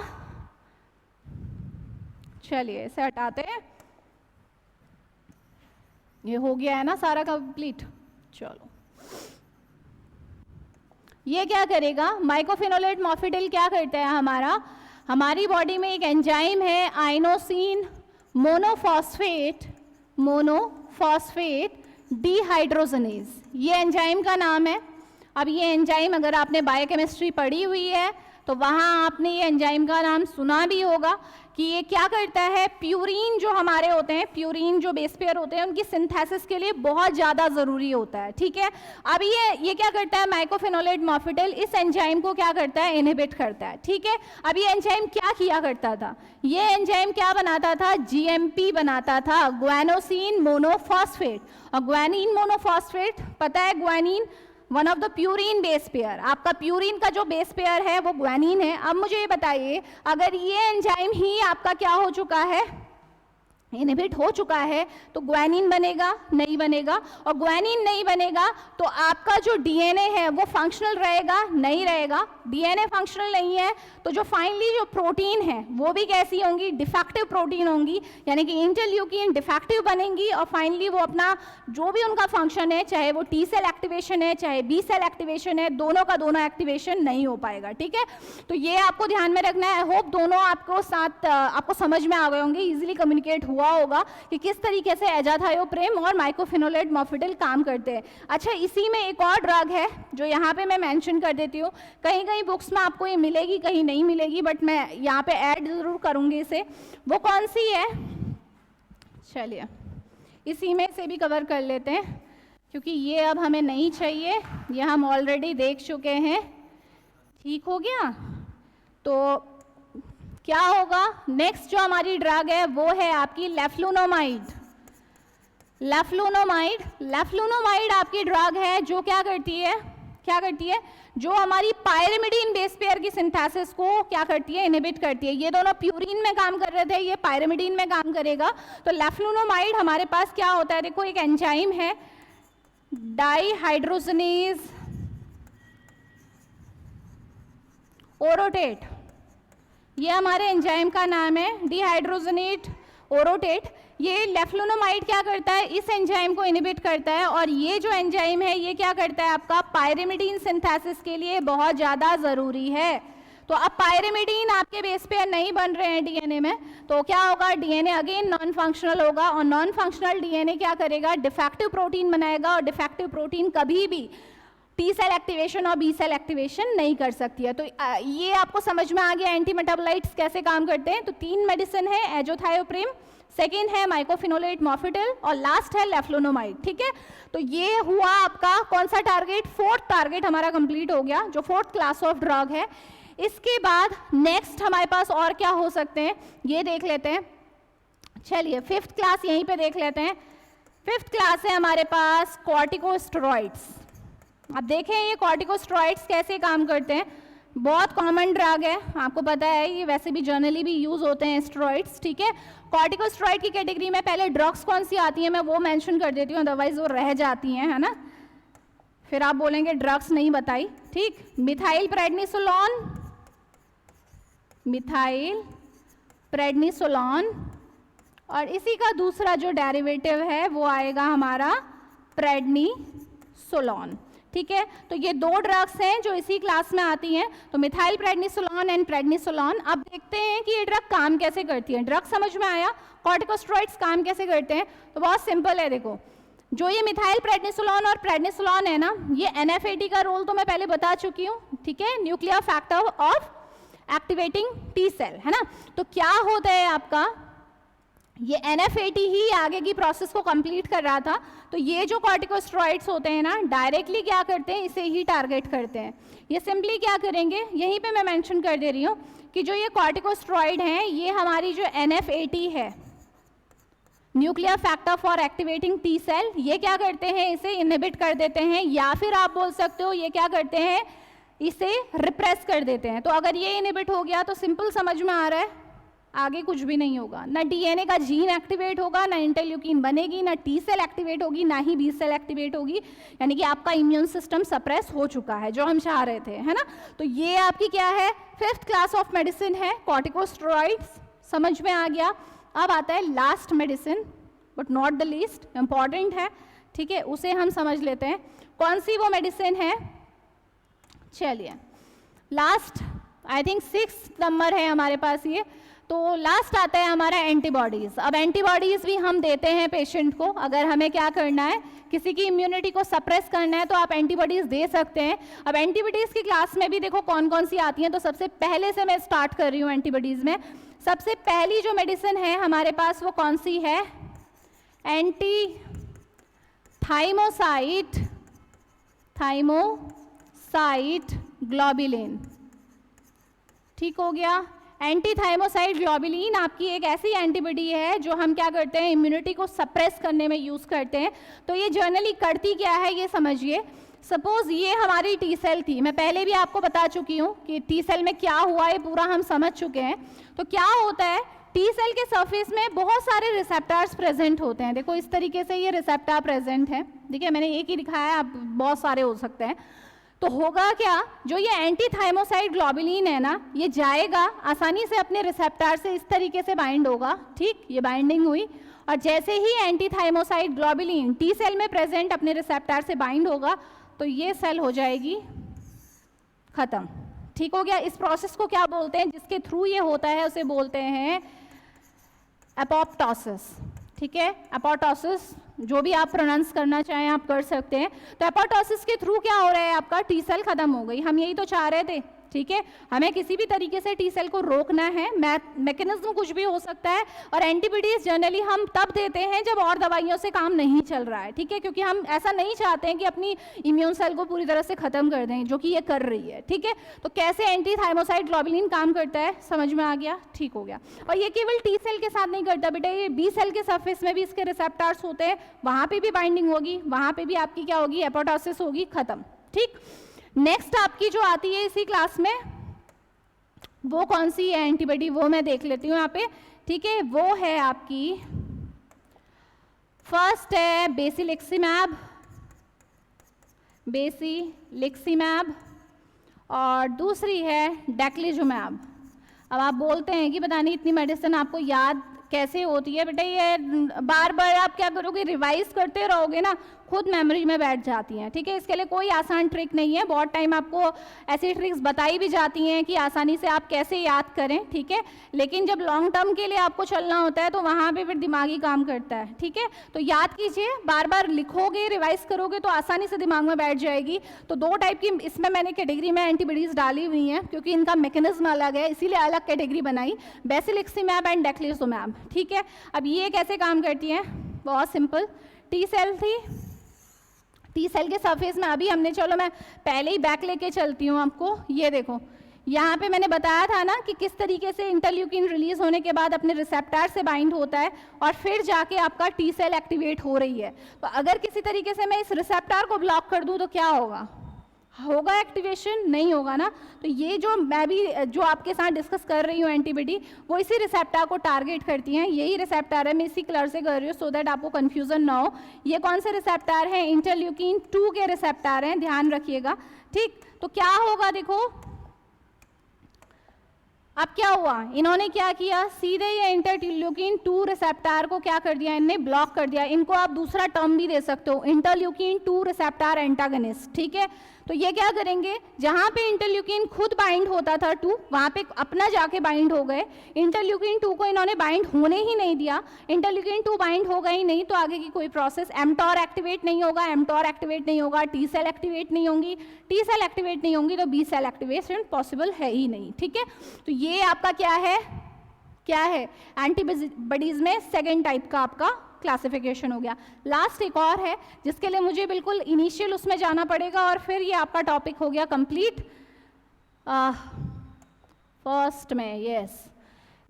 चलिए इसे हटाते हैं, ये हो गया है ना सारा कंप्लीट। चलो ये क्या करेगा, माइकोफिनोलेट मॉर्फिटिल क्या करता है, हमारी बॉडी में एक एंजाइम है आइनोसिन मोनोफॉस्फेट डिहाइड्रोजनेज, ये एंजाइम का नाम है। अब ये एंजाइम अगर आपने बायोकेमिस्ट्री पढ़ी हुई है तो वहाँ आपने ये एंजाइम का नाम सुना भी होगा कि ये क्या करता है, प्यूरिन जो हमारे होते हैं, प्यूरिन जो बेस पेयर होते हैं, उनकी सिंथेसिस के लिए बहुत ज़्यादा ज़रूरी होता है, ठीक है। अब ये क्या करता है, माइकोफेनोलेट मॉर्फिटल इस एंजाइम को क्या करता है, इनहिबिट करता है, ठीक है। अब ये एंजाइम क्या किया करता था, ये एंजाइम क्या बनाता था, जीएमपी बनाता था, ग्वानोसिन मोनोफॉस्फेट। और ग्वानिन मोनोफॉस्फेट पता है, guanine one of the purine base pair, आपका प्यूरिन का जो बेस पेयर है वो ग्वानिन है। अब मुझे ये बताइए, अगर ये एंजाइम ही आपका क्या हो चुका है, इनहिबिट हो चुका है, तो ग्वानिन बनेगा, नहीं बनेगा। और ग्वानिन नहीं बनेगा तो आपका जो डीएनए है वो फंक्शनल रहेगा, नहीं रहेगा। डीएनए फंक्शनल नहीं है तो जो फाइनली जो प्रोटीन है वो भी कैसी होंगी, डिफेक्टिव प्रोटीन होंगी, यानी कि इंटरल्यूकिन डिफेक्टिव बनेंगी। और फाइनली वो अपना जो भी उनका फंक्शन है, चाहे वो टी सेल एक्टिवेशन है, चाहे बी सेल एक्टिवेशन है, दोनों का दोनों एक्टिवेशन नहीं हो पाएगा, ठीक है। तो ये आपको ध्यान में रखना है। आई होप दोनों आपको साथ आपको समझ में आ गए होंगे, इजीली कम्युनिकेट हुआ होगा कि किस तरीके से एजाथायोप्रिम और माइकोफेनोलेट मॉर्फिटल काम करते हैं। अच्छा, इसी में एक और ड्रग है जो यहाँ पे मैं मेंशन कर देती हूँ, कहीं कहीं बुक्स में आपको ये मिलेगी, कहीं नहीं मिलेगी, बट मैं यहाँ पे ऐड जरूर करूँगी इसे। वो कौन सी है, चलिए इसी में से भी कवर कर लेते हैं, क्योंकि ये अब हमें नहीं चाहिए, ये हम ऑलरेडी देख चुके हैं। ठीक हो गया, तो क्या होगा, नेक्स्ट जो हमारी ड्रग है वो है आपकी लेफ्लुनोमाइड। लेफ्लुनोमाइड आपकी ड्रग है जो क्या करती है, जो हमारी पायरिमिडीन बेस पेयर की सिंथेसिस को क्या करती है, इनहिबिट करती है। ये दोनों प्यूरिन में काम कर रहे थे, ये पायरिमिडीन में काम करेगा। तो लेफ्लुनोमाइड हमारे पास क्या होता है, देखो एक एंजाइम है डाईहाइड्रोजनेज ओरोटेट, ये हमारे एंजाइम का नाम है, डिहाइड्रोजनेट ओरोटेट। ये लेफ्लुनोमाइड क्या करता है, इस एंजाइम को इनहिबिट करता है। और ये जो एंजाइम है ये क्या करता है, आपका पायरिमिडीन सिंथेसिस के लिए बहुत ज़्यादा ज़रूरी है। तो अब पायरिमिडीन आपके बेस पेयर नहीं बन रहे हैं डीएनए में, तो क्या होगा, डीएनए अगेन नॉन फंक्शनल होगा। और नॉन फंक्शनल डीएनए क्या करेगा, डिफेक्टिव प्रोटीन बनाएगा। और डिफेक्टिव प्रोटीन कभी भी टी सेल एक्टिवेशन और बी सेल एक्टिवेशन नहीं कर सकती है। तो ये आपको समझ में आ गया एंटी मेटाबोलाइट्स कैसे काम करते हैं। तो 3 मेडिसिन है, एजोथायोप्रिम, सेकेंड है माइकोफेनोलेट मॉर्फिटल, और लास्ट है लेफ्लुनोमाइड, ठीक है। तो ये हुआ आपका कौन सा टारगेट, 4th टारगेट हमारा कंप्लीट हो गया, जो 4th क्लास ऑफ ड्रग है। इसके बाद नेक्स्ट हमारे पास और क्या हो सकते हैं ये देख लेते हैं। चलिए 5th क्लास यहीं पे देख लेते हैं। 5th क्लास है हमारे पास कॉर्टिकोस्टेरॉइड्स। अब देखें ये कॉर्टिकोस्टेरॉइड्स कैसे काम करते हैं। बहुत कॉमन ड्रग है, आपको पता है, ये वैसे भी जनरली भी यूज होते हैं स्टेरॉइड्स, ठीक है। कॉर्टिकोस्टेरॉइड की कैटेगरी में पहले ड्रग्स कौन सी आती हैं मैं वो मेंशन कर देती हूँ, अदरवाइज वो रह जाती हैं, है ना, फिर आप बोलेंगे ड्रग्स नहीं बताई, ठीक। मिथाइल प्रेडनिसोलोन, मिथाइल प्रेडनिसोलोन, और इसी का दूसरा जो डेरिवेटिव है वो आएगा हमारा प्रेडनिसोलोन, ठीक है। तो ये 2 ड्रग्स हैं जो इसी क्लास में आती हैं, तो मिथाइल प्रेडनिसोलोन एंड प्रेडनिसोलोन। अब देखते हैं कि ये ड्रग काम कैसे करती है। ड्रग समझ में आया, कॉर्टिकोस्टेरॉइड्स काम कैसे करते हैं, तो बहुत सिंपल है। देखो जो ये मिथाइल प्रेडनिसोलोन और प्रेडनिसोलोन है ना, ये NF80 का रोल तो मैं पहले बता चुकी हूँ, ठीक है, nuclear factor of activating T cell, है ना। तो क्या होता है आपका, ये NF80 ही आगे की प्रोसेस को कंप्लीट कर रहा था। तो ये जो कॉर्टिकोस्टेरॉइड्स होते हैं ना, डायरेक्टली क्या करते हैं, इसे ही टारगेट करते हैं। ये सिंपली क्या करेंगे, यहीं पे मैं मेंशन कर दे रही हूँ कि जो ये कॉर्टिकोस्टेरॉइड हैं, ये हमारी जो NF80 है, nuclear factor for activating T cell, ये क्या करते हैं, इसे इनहिबिट कर देते हैं, या फिर आप बोल सकते हो ये क्या करते हैं, इसे रिप्रेस कर देते हैं। तो अगर ये इनहिबिट हो गया तो सिंपल समझ में आ रहा है, आगे कुछ भी नहीं होगा, ना डीएनए का जीन एक्टिवेट होगा, ना इंटरल्यूकिन बनेगी, ना टी सेल एक्टिवेट होगी, ना ही बी सेल एक्टिवेट होगी, यानी कि आपका इम्यून सिस्टम सप्रेस हो चुका है, जो हम चाह रहे थे, है ना। तो ये आपकी क्या है, 5th क्लास ऑफ मेडिसिन है, कॉर्टिकोस्टेरॉइड्स, समझ में आ गया। अब आता है last medicine, but not the least, important है, ठीक है, उसे हम समझ लेते हैं कौन सी वो मेडिसिन है। चलिए last, I think 6th number है हमारे पास ये, तो लास्ट आता है हमारा एंटीबॉडीज। अब एंटीबॉडीज भी हम देते हैं पेशेंट को, अगर हमें क्या करना है, किसी की इम्यूनिटी को सप्रेस करना है तो आप एंटीबॉडीज दे सकते हैं। अब एंटीबॉडीज की क्लास में भी देखो कौन कौन सी आती हैं, तो सबसे पहले से मैं स्टार्ट कर रही हूँ एंटीबॉडीज में। सबसे पहली जो मेडिसिन है हमारे पास वो कौन सी है, एंटी थाइमोसाइट ग्लोबुलिन। ठीक हो गया। एंटी थाइमोसाइट ग्लोबुलिन आपकी एक ऐसी एंटीबॉडी है जो हम क्या करते हैं, इम्यूनिटी को सप्रेस करने में यूज़ करते हैं। तो ये जनरली करती क्या है ये समझिए। सपोज ये हमारी टी सेल थी, मैं पहले भी आपको बता चुकी हूँ कि टी सेल में क्या हुआ है, पूरा हम समझ चुके हैं। तो क्या होता है, टी सेल के सरफेस में बहुत सारे रिसेप्टर्स प्रेजेंट होते हैं। देखो इस तरीके से ये रिसेप्टर प्रेजेंट है, देखिए मैंने एक ही दिखाया है, आप बहुत सारे हो सकते हैं। तो होगा क्या, जो ये एंटी थाइमोसाइट ग्लोबुलिन है ना, ये जाएगा आसानी से अपने रिसेप्टर से इस तरीके से बाइंड होगा। ठीक, ये बाइंडिंग हुई, और जैसे ही anti thymocyte globulin T cell में प्रेजेंट अपने रिसेप्टर से बाइंड होगा तो ये सेल हो जाएगी खत्म। ठीक हो गया। इस प्रोसेस को क्या बोलते हैं, जिसके थ्रू ये होता है उसे बोलते हैं एपोप्टोसिस। ठीक है, एपोप्टोसिस जो भी आप प्रोनाउंस करना चाहें आप कर सकते हैं। तो एपोप्टोसिस के थ्रू क्या हो रहा है, आपका टी सेल खत्म हो गई। हम यही तो चाह रहे थे। ठीक है, हमें किसी भी तरीके से टी सेल को रोकना है, मैकेनिज्म कुछ भी हो सकता है। और एंटीबॉडीज जनरली हम तब देते हैं जब और दवाइयों से काम नहीं चल रहा है। ठीक है, क्योंकि हम ऐसा नहीं चाहते हैं कि अपनी इम्यून सेल को पूरी तरह से खत्म कर दें, जो कि ये कर रही है। ठीक है, तो कैसे एंटी थाइमोसाइट ग्लोबुलिन काम करता है समझ में आ गया। ठीक हो गया। और ये केवल टी सेल के साथ नहीं करता बेटा, ये बी सेल के सरफेस में भी इसके रिसेप्टर्स होते हैं, वहाँ पे भी बाइंडिंग होगी, वहाँ पे भी आपकी क्या होगी, एपोप्टोसिस होगी, खत्म। ठीक, नेक्स्ट आपकी जो आती है इसी क्लास में वो कौन सी है एंटीबॉडी, वो मैं देख लेती हूँ यहाँ पे। ठीक है, वो है आपकी, फर्स्ट है बेसिलिक्सिमैब और दूसरी है डेक्लिजुमैब। अब आप बोलते हैं कि पता नहीं इतनी मेडिसिन आपको याद कैसे होती है। बेटा ये बार बार आप क्या करोगे, रिवाइज करते रहोगे ना, खुद मेमोरी में बैठ जाती हैं। ठीक है, इसके लिए कोई आसान ट्रिक नहीं है, बहुत टाइम आपको ऐसी ट्रिक्स बताई भी जाती हैं कि आसानी से आप कैसे याद करें। ठीक है, लेकिन जब लॉन्ग टर्म के लिए आपको चलना होता है तो वहाँ पे फिर दिमागी काम करता है। ठीक है, तो याद कीजिए, बार बार लिखोगे, रिवाइज करोगे तो आसानी से दिमाग में बैठ जाएगी। तो दो टाइप की इसमें मैंने कैटेगरी में एंटीबॉडीज डाली हुई हैं, क्योंकि इनका मैकेनिज्म अलग है, इसीलिए अलग कैटेगरी बनाई, बेसिलिक्सिमैब एंड डेक्लिजुमैब। ठीक है, अब ये कैसे काम करती हैं, बहुत सिंपल। टी सेल थी, टी सेल के सरफेस में अभी हमने, चलो मैं पहले ही बैक लेके चलती हूँ आपको। ये देखो यहाँ पे मैंने बताया था ना कि किस तरीके से इंटरल्यूकिन रिलीज होने के बाद अपने रिसेप्टर से बाइंड होता है और फिर जाके आपका टी सेल एक्टिवेट हो रही है। तो अगर किसी तरीके से मैं इस रिसेप्टर को ब्लॉक कर दूँ तो क्या होगा, होगा एक्टिवेशन, नहीं होगा ना। तो ये जो मैं भी जो आपके साथ डिस्कस कर रही हूँ एंटीबॉडी, वो इसी रिसेप्टर को टारगेट करती हैं। यही रिसेप्टर है, मैं इसी कलर से कर रही हूँ सो दैट आपको कंफ्यूजन ना हो। ये कौन से रिसेप्टर हैं, इंटरल्यूकिन 2 के रिसेप्टर हैं, ध्यान रखिएगा। ठीक, तो क्या होगा देखो, अब क्या हुआ, इन्होंने क्या किया, सीधे ये इंटरल्यूकिन 2 रिसेप्टर को क्या कर दिया, इन्हें ब्लॉक कर दिया। इनको आप दूसरा टर्म भी दे सकते हो, इंटरल्यूकिन 2 रिसेप्टर एंटागनिस्ट। ठीक है, तो ये क्या करेंगे, जहाँ पे इंटरल्यूकिन खुद बाइंड होता था 2, वहाँ पे अपना जाके बाइंड हो गए। इंटरल्यूकिन 2 को इन्होंने बाइंड होने ही नहीं दिया। इंटरल्यूकिन 2 बाइंड होगा ही नहीं तो आगे की कोई प्रोसेस, एमटॉर एक्टिवेट नहीं होगा, एमटॉर एक्टिवेट नहीं होगा, टी सेल एक्टिवेट नहीं होंगी, टी सेल एक्टिवेट नहीं होंगी तो बी सेल एक्टिवेशन पॉसिबल है ही नहीं। ठीक है, तो ये आपका क्या है, एंटीबॉडीज में सेकेंड टाइप का आपका क्लासिफिकेशन हो गया। लास्ट एक और है जिसके लिए मुझे बिल्कुल इनिशियल उसमें जाना पड़ेगा और फिर ये आपका टॉपिक हो गया कंप्लीट। फर्स्ट में यस,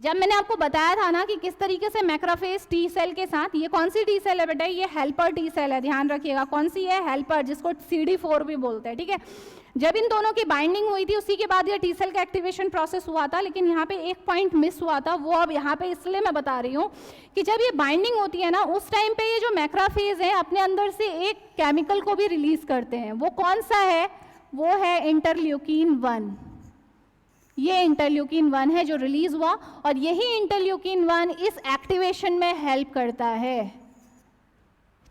जब मैंने आपको बताया था ना कि किस तरीके से मैक्रोफेज टी सेल के साथ, ये कौन सी टी सेल है बेटा, ये हेल्पर टी सेल है, ध्यान रखिएगा। कौन सी है, हेल्पर, जिसको CD4 भी बोलते हैं। ठीक है, जब इन दोनों की बाइंडिंग हुई थी उसी के बाद ये टी सेल का एक्टिवेशन प्रोसेस हुआ था। लेकिन यहाँ पे एक पॉइंट मिस हुआ था, वो अब यहाँ पे इसलिए मैं बता रही हूँ कि जब ये बाइंडिंग होती है ना, उस टाइम पे ये जो मैक्रोफेज है अपने अंदर से एक केमिकल को भी रिलीज करते हैं। वो कौन सा है, वो है इंटरल्यूकिन 1। ये इंटरल्यूकिन 1 है जो रिलीज हुआ, और यही इंटरल्यूकिन 1 इस एक्टिवेशन में हेल्प करता है।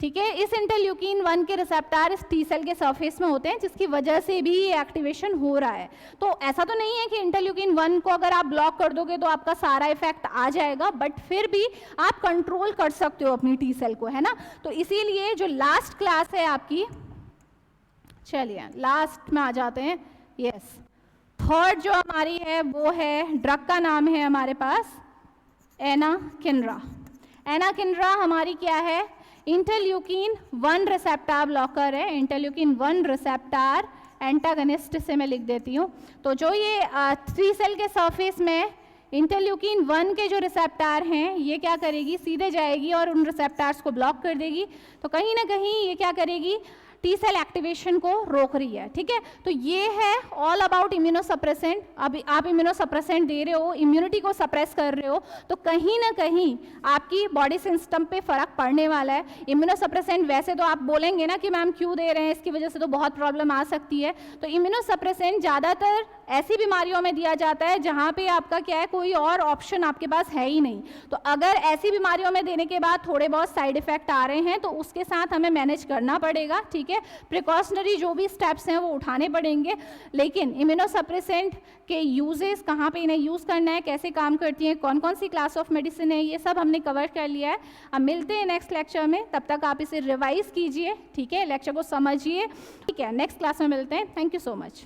ठीक है। इस इंटरल्यूकिन 1 के रिसेप्टर इस टी सेल के सरफेस में होते हैं, जिसकी वजह से भी ये एक्टिवेशन हो रहा है। तो ऐसा तो नहीं है कि इंटरल्यूकिन 1 को अगर आप ब्लॉक कर दोगे तो आपका सारा इफेक्ट आ जाएगा, बट फिर भी आप कंट्रोल कर सकते हो अपनी टी सेल को, है ना। तो इसीलिए जो लास्ट क्लास है आपकी, चलिए लास्ट में आ जाते हैं। यस, थर्ड जो हमारी है वो है, ड्रग का नाम है हमारे पास एनाकिंड्रा। एनाकिंड्रा हमारी क्या है, इंटरल्यूकिन 1 रिसेप्टर ब्लॉकर है। इंटरल्यूकिन 1 रिसेप्टर एंटागनिस्ट से मैं लिख देती हूँ। तो जो ये 3 सेल के सरफेस में इंटरल्यूकिन 1 के जो रिसेप्टर हैं, ये क्या करेगी, सीधे जाएगी और उन रिसेप्टर्स को ब्लॉक कर देगी। तो कहीं ना कहीं ये क्या करेगी, टी सेल एक्टिवेशन को रोक रही है। ठीक है, तो ये है ऑल अबाउट इम्यूनोसप्रेसेंट। अब आप इम्यूनोसप्रेसेंट दे रहे हो, इम्यूनिटी को सप्रेस कर रहे हो, तो कहीं ना कहीं आपकी बॉडी सिस्टम पे फर्क पड़ने वाला है। इम्यूनोसप्रेसेंट वैसे तो आप बोलेंगे ना कि मैम क्यों दे रहे हैं, इसकी वजह से तो बहुत प्रॉब्लम आ सकती है। तो इम्यूनोसप्रेसेंट ज़्यादातर ऐसी बीमारियों में दिया जाता है जहाँ पे आपका क्या है, कोई और ऑप्शन आपके पास है ही नहीं। तो अगर ऐसी बीमारियों में देने के बाद थोड़े बहुत साइड इफेक्ट आ रहे हैं तो उसके साथ हमें मैनेज करना पड़ेगा। ठीक है, प्रिकॉशनरी जो भी स्टेप्स हैं वो उठाने पड़ेंगे। लेकिन इम्यूनोसप्रेसेंट के यूजेस, कहाँ पे इन्हें यूज़ करना है, कैसे काम करती हैं, कौन कौन सी क्लास ऑफ मेडिसिन है, ये सब हमने कवर कर लिया है। अब मिलते हैं नेक्स्ट लेक्चर में, तब तक आप इसे रिवाइज कीजिए। ठीक है, लेक्चर को समझिए। ठीक है, नेक्स्ट क्लास में मिलते हैं। Thank you so much.